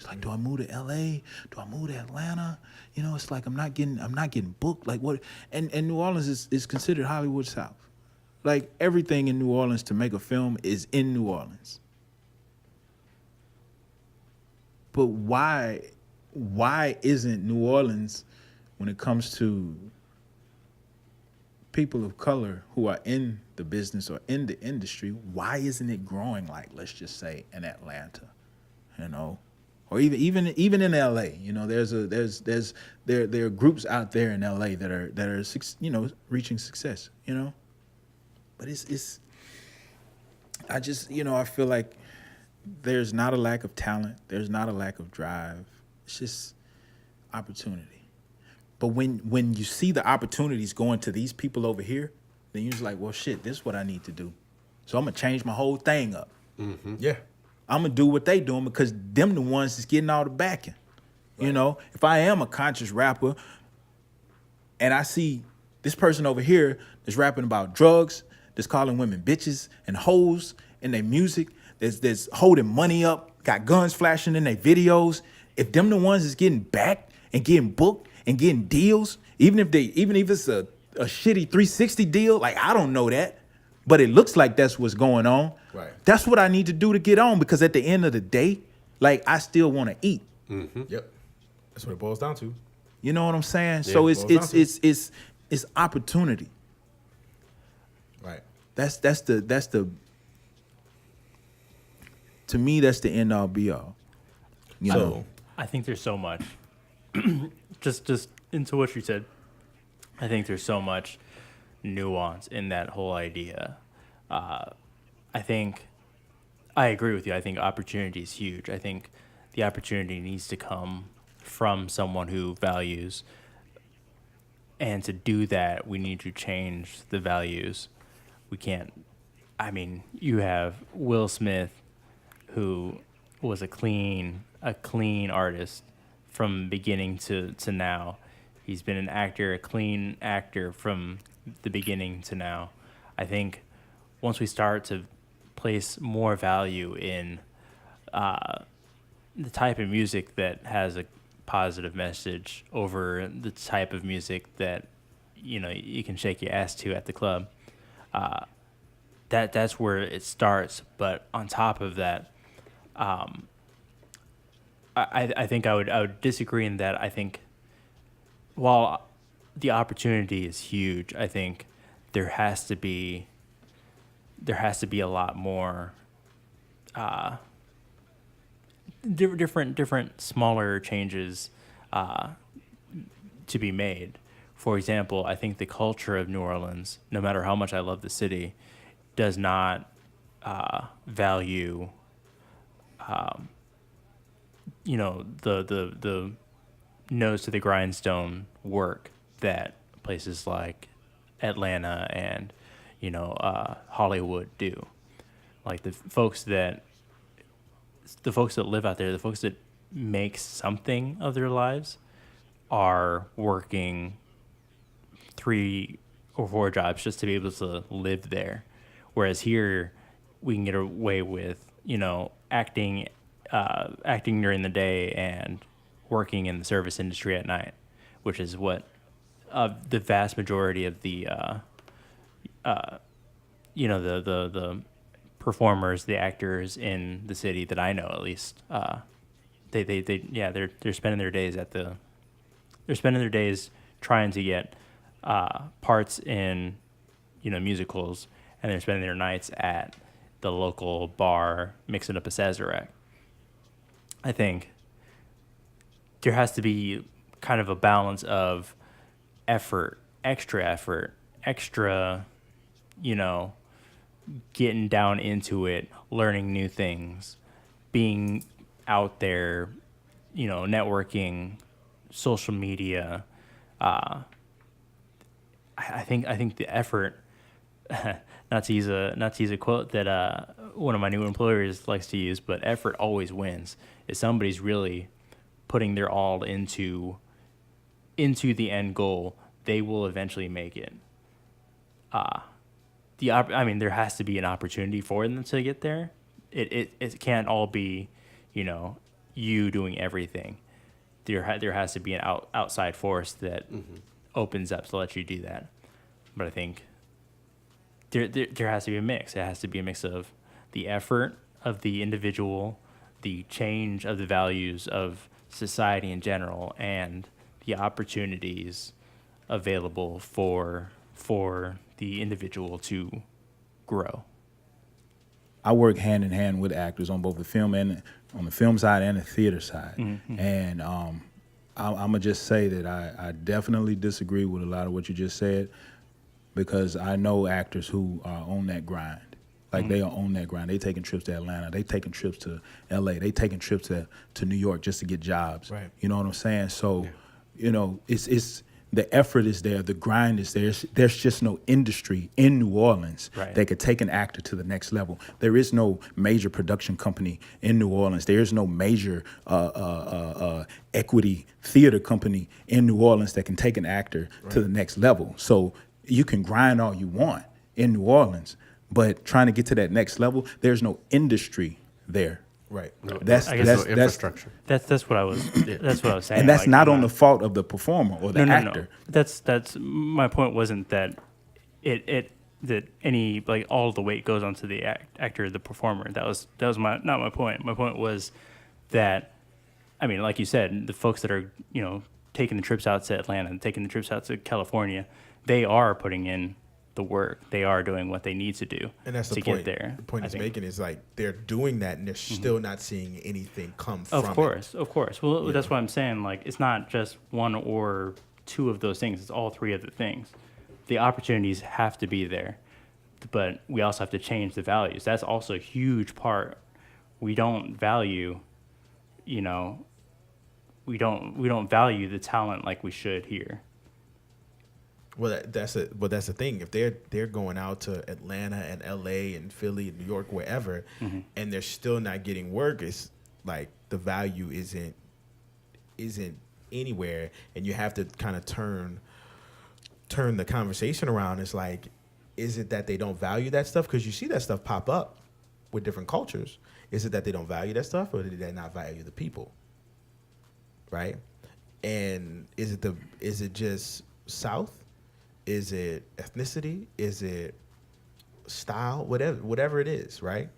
S2: like, do I move to LA? Do I move to Atlanta? It's like I'm not getting booked. Like what? And New Orleans is considered Hollywood South. Like everything in New Orleans to make a film is in New Orleans. But why isn't New Orleans, when it comes to people of color who are in the business or in the industry, why isn't it growing like, let's just say, in Atlanta, or even in LA? There are groups out there in LA that are reaching success. But I feel like there's not a lack of talent. There's not a lack of drive. It's just opportunity. But when you see the opportunities going to these people over here, then you're just like, well, shit, this is what I need to do. So I'm going to change my whole thing up.
S1: Mm-hmm. Yeah.
S2: I'm going to do what they doing because them the ones that's getting all the backing. Right. If I am a conscious rapper and I see this person over here that's rapping about drugs, that's calling women bitches and hoes in their music, that's holding money up, got guns flashing in their videos, if them the ones that's getting backed and getting booked and getting deals, even if it's a shitty 360 deal, like I don't know that, but it looks like that's what's going on.
S1: Right.
S2: That's what I need to do to get on, because at the end of the day, like I still want to eat.
S1: Mm-hmm. Yep. That's what it boils down to.
S2: You know what I'm saying?
S1: Yeah,
S2: so it's opportunity.
S1: Right.
S2: That's the to me that's the end all be all. You know?
S4: I think there's so much. just into what you said, I think there's so much nuance in that whole idea. I think I agree with you. I think opportunity is huge. I think the opportunity needs to come from someone who values, and to do that, we need to change the values. We can't. I mean, you have Will Smith, who was a clean artist from beginning to now. He's been an actor, a clean actor from the beginning to now. I think once we start to place more value in the type of music that has a positive message over the type of music that you can shake your ass to at the club, that's where it starts. But on top of that, I think I would disagree in that. I think while the opportunity is huge, I think there has to be a lot more different smaller changes to be made. For example, I think the culture of New Orleans, no matter how much I love the city, does not value the nose to the grindstone work that places like Atlanta and Hollywood do. Like the folks that live out there, the folks that make something of their lives, are working 3 or 4 jobs just to be able to live there. Whereas here, we can get away with acting during the day and working in the service industry at night, which is what the vast majority of the the performers, the actors in the city that I know, at least, they're spending their days trying to get parts in musicals, and they're spending their nights at the local bar mixing up a Sazerac. I think there has to be kind of a balance of effort, extra, getting down into it, learning new things, being out there, networking, social media. I think the effort, not to use a quote that one of my new employers likes to use, but effort always wins. If somebody's really putting their all into the end goal, they will eventually make it. There has to be an opportunity for them to get there. It can't all be, you doing everything. There has to be an outside force that opens up to let you do that. But I think there has to be a mix. It has to be a mix of the effort of the individual, the change of the values of society in general, and the opportunities available for the individual to grow.
S2: I work hand in hand with actors on both the film and on the film side and the theater side. Mm-hmm. And I'm gonna just say that I definitely disagree with a lot of what you just said, because I know actors who are on that grind. Like, they are on that grind. They taking trips to Atlanta. They taking trips to LA. They taking trips to New York just to get jobs. Right. You know what I'm saying? So, it's the effort is there. The grind is there. There's just no industry in New Orleans that could take an actor to the next level. There is no major production company in New Orleans. There is no major equity theater company in New Orleans that can take an actor to the next level. So you can grind all you want in New Orleans, but trying to get to that next level, there's no industry there.
S1: Right.
S2: That's
S3: infrastructure.
S4: That's what I was. That's what I was saying.
S2: And that's not on the fault of the performer or the actor.
S4: No. That's my point. Wasn't that that any, like, all the weight goes onto the actor, the performer. That was not my point. My point was that, I mean, like you said, the folks that are taking the trips out to Atlanta and taking the trips out to California, they are putting in the work. They are doing what they need to do,
S1: and that's the
S4: to
S1: point.
S4: Get there.
S1: The point he's making is, like, they're doing that and they're still not seeing anything come from it.
S4: Of course. Well, that's what I'm saying. Like, it's not just one or two of those things. It's all three of the things. The opportunities have to be there, but we also have to change the values. That's also a huge part. We don't value, we don't value the talent like we should here.
S1: Well, that's the thing. If they're going out to Atlanta and LA and Philly and New York, wherever, and they're still not getting work, it's like the value isn't anywhere, and you have to kind of turn turn the conversation around, it's like, is it that they don't value that stuff? Because you see that stuff pop up with different cultures. Is it that they don't value that stuff, or did they not value the people? Right? And is it just South? Is it ethnicity? Is it style? Whatever it is, right?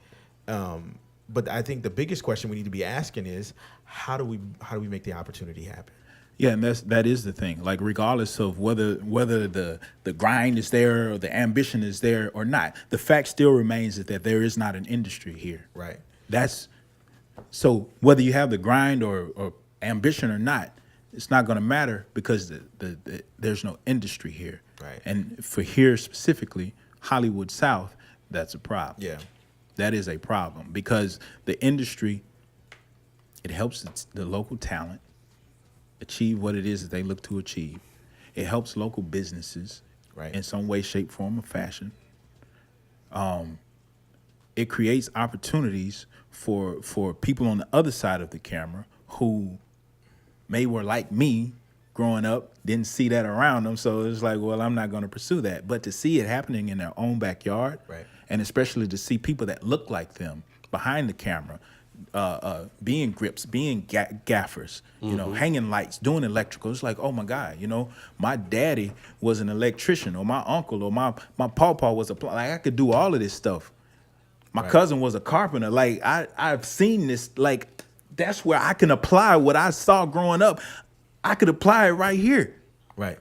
S1: But I think the biggest question we need to be asking is, how do we make the opportunity happen?
S2: Yeah, and that is the thing. Like, regardless of whether the grind is there or the ambition is there or not, the fact still remains that there is not an industry here.
S1: Right.
S2: So whether you have the grind or ambition or not, it's not going to matter, because there's no industry here.
S1: Right.
S2: And for here specifically, Hollywood South, that's a problem.
S1: Yeah.
S2: That is a problem, because the industry, it helps the local talent achieve what it is that they look to achieve. It helps local businesses,
S1: right,
S2: in some way, shape, form, or fashion. It creates opportunities for people on the other side of the camera who maybe were like me growing up, didn't see that around them, so it's like, well, I'm not going to pursue that. But to see it happening in their own backyard,
S1: right,
S2: and especially to see people that look like them behind the camera, being grips, being gaffers, you know, hanging lights, doing electrical. It's like, oh my God, you know, my daddy was an electrician, or my uncle, or my pawpaw was like, I could do all of this stuff. My cousin was a carpenter. Like, I've seen this. Like, that's where I can apply what I saw growing up. I could apply it right here.
S1: Right.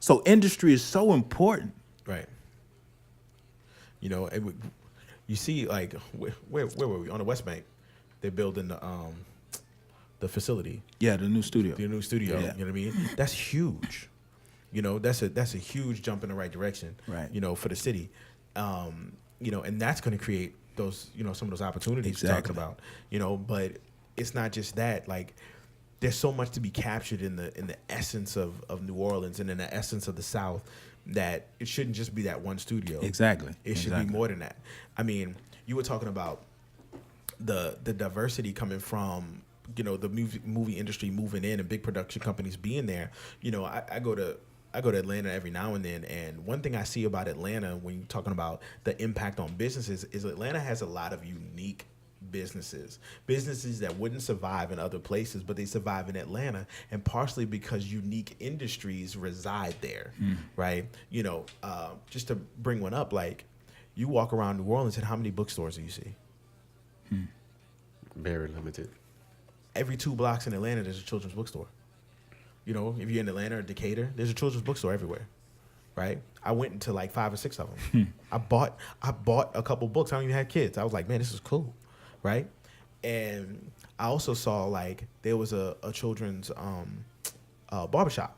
S2: So industry is so important.
S1: Right. You know, you see, like, where were we? On the West Bank. They're building the facility.
S2: Yeah, the new studio.
S1: The new studio.
S2: Yeah.
S1: You know what I mean? That's huge. You know, that's a huge jump in the right direction.
S2: Right.
S1: You know, for the city. You know, and that's going to create those, you know, some of those opportunities you're talking about. You know, but it's not just that. Like, there's so much to be captured in the essence of New Orleans and in the essence of the South, that it shouldn't just be that one studio.
S2: Exactly.
S1: It should be more than that. I mean, you were talking about the diversity coming from, you know, the movie industry moving in and big production companies being there. You know, I go to Atlanta every now and then, and one thing I see about Atlanta when you're talking about the impact on businesses is Atlanta has a lot of unique businesses that wouldn't survive in other places, but they survive in Atlanta, and partially because unique industries reside there, right? You know, just to bring one up, like, you walk around New Orleans and how many bookstores do you see?
S3: Very limited.
S1: Every 2 blocks in Atlanta, there's a children's bookstore. You know, if you're in Atlanta or Decatur, there's a children's bookstore everywhere, right? I went into like 5 or 6 of them. I bought a couple books. I don't even have kids. I was like, man, this is cool, right? And I also saw, like, there was a children's barbershop,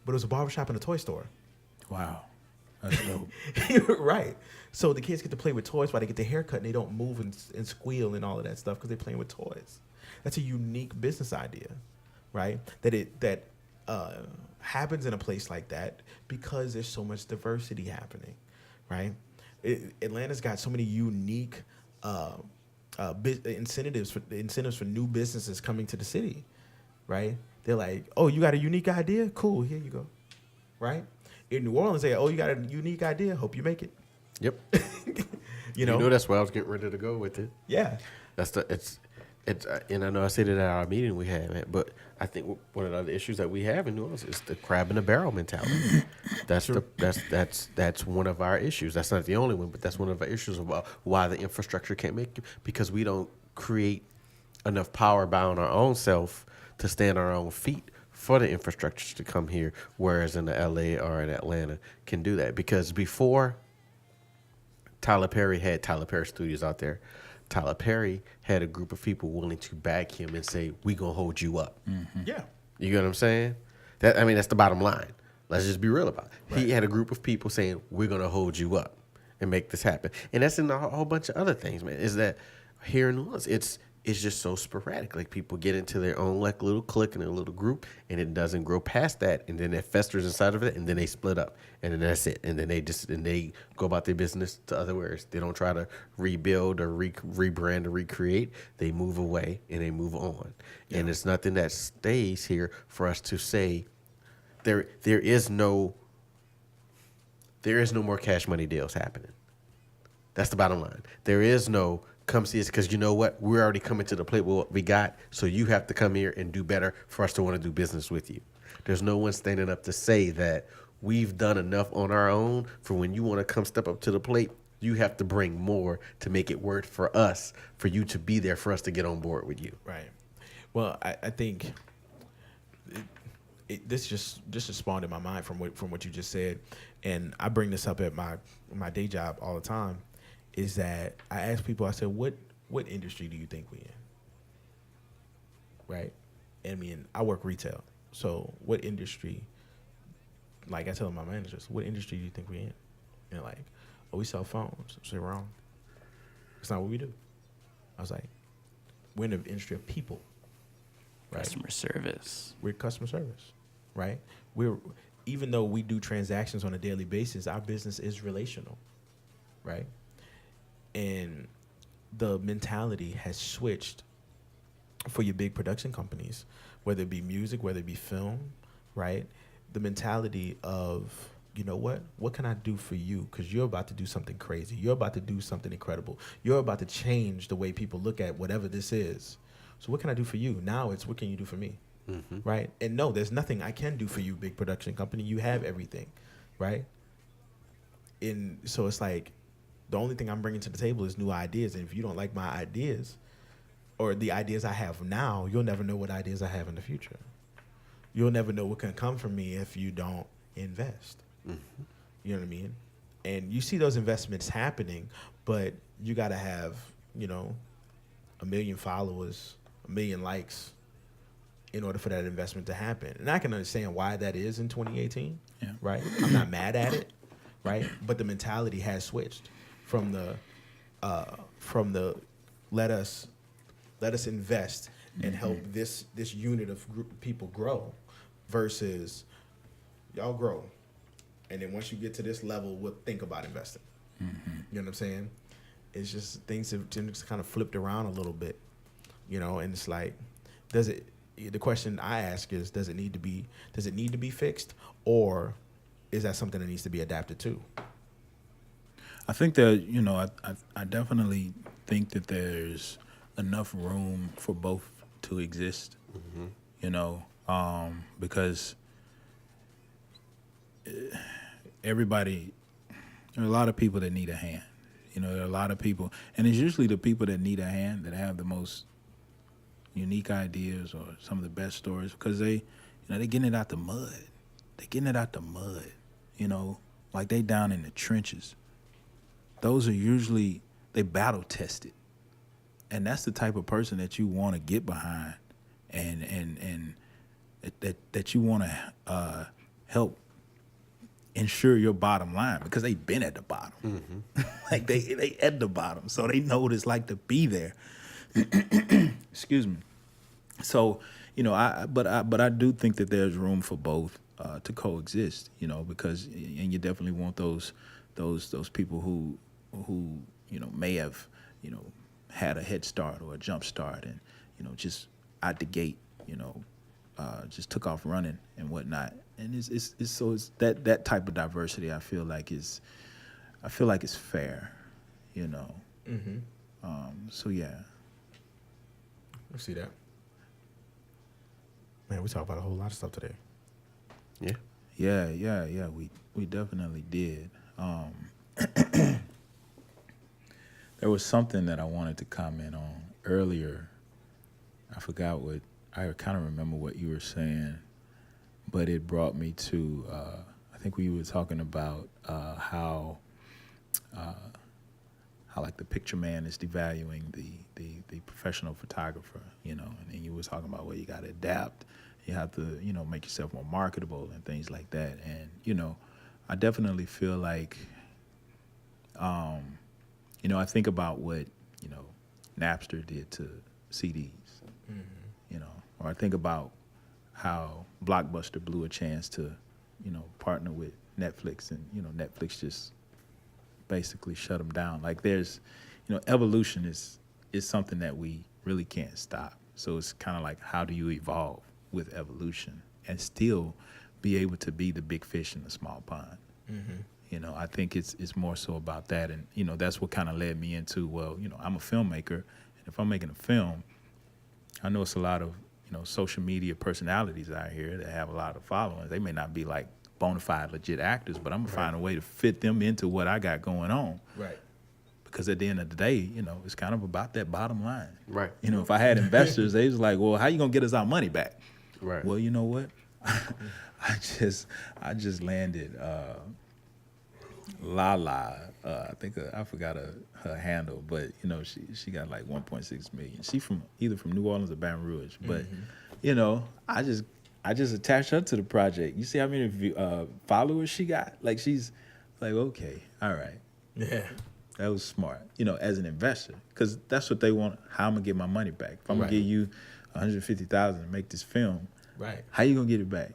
S1: but it was a barbershop and a toy store.
S2: Wow. That's dope.
S1: Right. So the kids get to play with toys while they get their hair cut, and they don't move and squeal and all of that stuff because they're playing with toys. That's a unique business idea, right? That happens in a place like that because there's so much diversity happening, right? Atlanta's got so many unique incentives for new businesses coming to the city, right? They're like, oh, you got a unique idea? Cool, here you go, right? In New Orleans, they say, oh, you got a unique idea? Hope you make it.
S3: Yep.
S1: You know
S3: that's where I was getting ready to go with it.
S1: Yeah.
S3: It's and I know I said it at our meeting we had, but I think one of the issues that we have in New Orleans is the crab in the barrel mentality. That's one of our issues. That's not the only one, but that's one of our issues about why the infrastructure can't make it, because we don't create enough power behind our own self to stand on our own feet for the infrastructure to come here, whereas in the LA or in Atlanta can do that. Because before Tyler Perry had Tyler Perry Studios out there, Tyler Perry had a group of people willing to back him and say, we gonna hold you up.
S1: Mm-hmm. Yeah.
S3: You get what I'm saying? That's the bottom line. Let's just be real about it. Right. He had a group of people saying, we're gonna hold you up and make this happen. And that's in a whole bunch of other things, man. Is that here in New Orleans, it's just so sporadic. Like, people get into their own like little clique and a little group, and it doesn't grow past that, and then it festers inside of it, and then they split up, and then that's it. And then they go about their business to other areas. They don't try to rebuild or rebrand or recreate. They move away and they move on. Yeah. And it's nothing that stays here for us to say. There is no there is no more Cash Money deals happening. That's the bottom line. There is no come see us because you know what? We're already coming to the plate with what we got, so you have to come here and do better for us to want to do business with you. There's no one standing up to say that we've done enough on our own for when you want to come step up to the plate, you have to bring more to make it work for us, for you to be there for us to get on board with you.
S1: Right. Well, I think this just spawned in my mind from what you just said, and I bring this up at my day job all the time. Is that I ask people, I said, what industry do you think we in? Right? I mean, I work retail. So what industry, like I tell my managers, what industry do you think we in? And like, oh, we sell phones. I say, wrong. It's not what we do. I was like, we're in the industry of people. Right?
S4: Customer service.
S1: We're customer service, right? Even though we do transactions on a daily basis, our business is relational, right? And the mentality has switched for your big production companies, whether it be music, whether it be film, right? The mentality of, you know what can I do for you? Because you're about to do something crazy. You're about to do something incredible. You're about to change the way people look at whatever this is. So what can I do for you? Now it's what can you do for me, right? And no, there's nothing I can do for you, big production company. You have everything, right? And so it's like, the only thing I'm bringing to the table is new ideas. And if you don't like my ideas or the ideas I have now, you'll never know what ideas I have in the future. You'll never know what can come from me if you don't invest. You know what I mean? And you see those investments happening, but you got to have, 1 million followers, 1 million likes in order for that investment to happen. And I can understand why that is in 2018, right? I'm not mad at it, right? But the mentality has switched from the let us invest and help this unit of group of people grow versus y'all grow, and then once you get to this level, we'll think about investing. You know what I'm saying? It's just things have just kind of flipped around a little bit, and it's like, the question I ask is, does it need to be fixed, or is that something that needs to be adapted to?
S2: I think that, I definitely think that there's enough room for both to exist, because everybody, there are a lot of people that need a hand. There are a lot of people, and it's usually the people that need a hand that have the most unique ideas or some of the best stories, because they're getting it out the mud. They're getting it out the mud, like they down in the trenches. Those are usually, they battle tested. And that's the type of person that you want to get behind and that you want to help ensure your bottom line, because they've been at the bottom. Like they at the bottom, so they know what it's like to be there. Excuse me. So, but I do think that there's room for both to coexist, because, and you definitely want those people who may have, had a head start or a jump start and, just out the gate, just took off running and whatnot. And it's that type of diversity I feel like is fair, So yeah.
S1: I see that. Man, we talked about a whole lot of stuff today.
S2: Yeah. We definitely did. There was something that I wanted to comment on earlier. I forgot I kind of remember what you were saying, but it brought me to, I think we were talking about how like the picture man is devaluing the professional photographer, and then you were talking about, well, you got to adapt. You have to, make yourself more marketable and things like that. And, I definitely feel like, I think about what, Napster did to CDs, or I think about how Blockbuster blew a chance to, partner with Netflix, and, Netflix just basically shut them down. Like there's, evolution is something that we really can't stop. So it's kind of like, how do you evolve with evolution and still be able to be the big fish in the small pond? You know, I think it's more so about that. And, you know, that's what kind of led me into, well, you know, I'm a filmmaker. And if I'm making a film, I know it's a lot of, you know, social media personalities out here that have a lot of followers. They may not be like bona fide legit actors, but I'm going to find a way to fit them into what I got going on.
S1: Right.
S2: Because at the end of the day, you know, it's kind of about that bottom line.
S3: Right.
S2: You know, if I had investors, they was like, well, how you going to get us our money back?
S3: Right.
S2: Well, you know what? I just landed Lala. I think I forgot her handle, but you know she got like 1.6 million. She either from New Orleans or Baton Rouge, but you know I just attached her to the project. You see how many followers she got? Like she's like, okay, all right,
S1: Yeah.
S2: that was smart. You know, as an investor, because that's what they want. How I'm gonna get my money back? If I'm gonna give you $150,000 to make this film,
S1: Right.
S2: how you gonna get it back?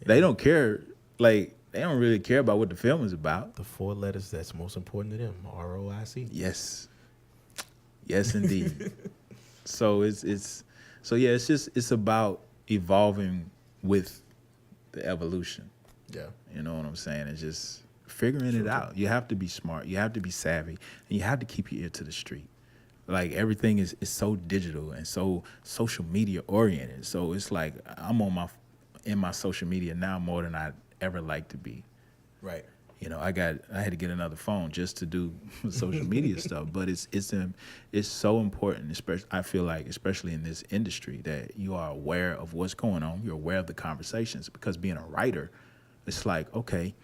S2: They don't care. Like they don't really care about what the film is about.
S1: The 4 letters that's most important to them, ROIC.
S2: Yes, yes, indeed. So it's about evolving with the evolution.
S1: Yeah.
S2: You know what I'm saying? It's just figuring it out. You have to be smart. You have to be savvy, and you have to keep your ear to the street. Like everything is so digital and so social media oriented. So it's like I'm in my social media now more than I'd ever like to be.
S1: Right.
S2: You know, I had to get another phone just to do social media stuff. But it's so important, especially I feel like, especially in this industry, that you are aware of what's going on. You're aware of the conversations, because being a writer, it's like, okay,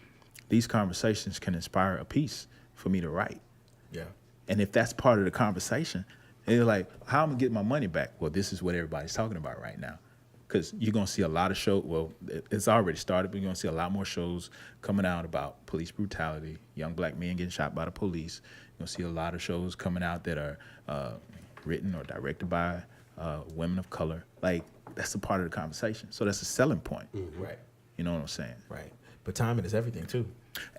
S2: these conversations can inspire a piece for me to write.
S1: Yeah.
S2: And if that's part of the conversation, and you're like, how am I gonna get my money back? Well, this is what everybody's talking about right now. Because you're going to see a lot of shows. Well, it's already started, but you're going to see a lot more shows coming out about police brutality, young black men getting shot by the police. You're going to see a lot of shows coming out that are written or directed by women of color. Like, that's a part of the conversation. So that's a selling point.
S1: Right.
S2: You know what I'm saying?
S1: Right. But timing is everything, too.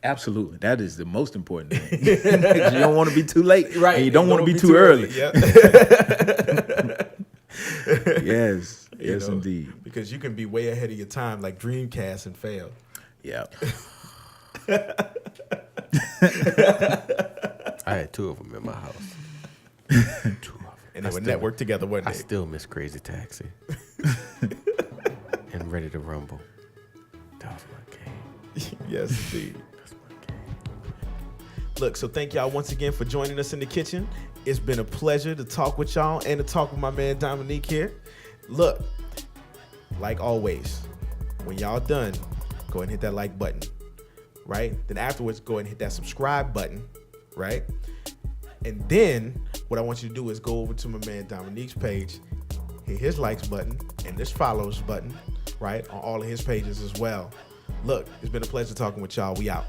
S2: Absolutely. That is the most important thing. You don't want to be too late.
S1: Right.
S2: And you don't want to be too early.
S1: Yep.
S2: Yes.
S1: You
S2: Yes,
S1: know,
S2: indeed.
S1: Because you can be way ahead of your time, like Dreamcast, and fail.
S2: Yeah.
S3: I had 2 of them in my house. 2 of them.
S1: And they would network together, wouldn't
S3: I
S1: they?
S3: still miss Crazy Taxi. And Ready to Rumble. That was my game.
S1: Yes, indeed.
S3: That's my game.
S1: Look, so thank y'all once again for joining us in the kitchen. It's been a pleasure to talk with y'all and to talk with my man Dominique here. Look, like always, when y'all done, go ahead and hit that like button, right? Then afterwards, go ahead and hit that subscribe button, right? And then what I want you to do is go over to my man Dominique's page, hit his likes button and this follows button, right? On all of his pages as well. Look, it's been a pleasure talking with y'all. We out.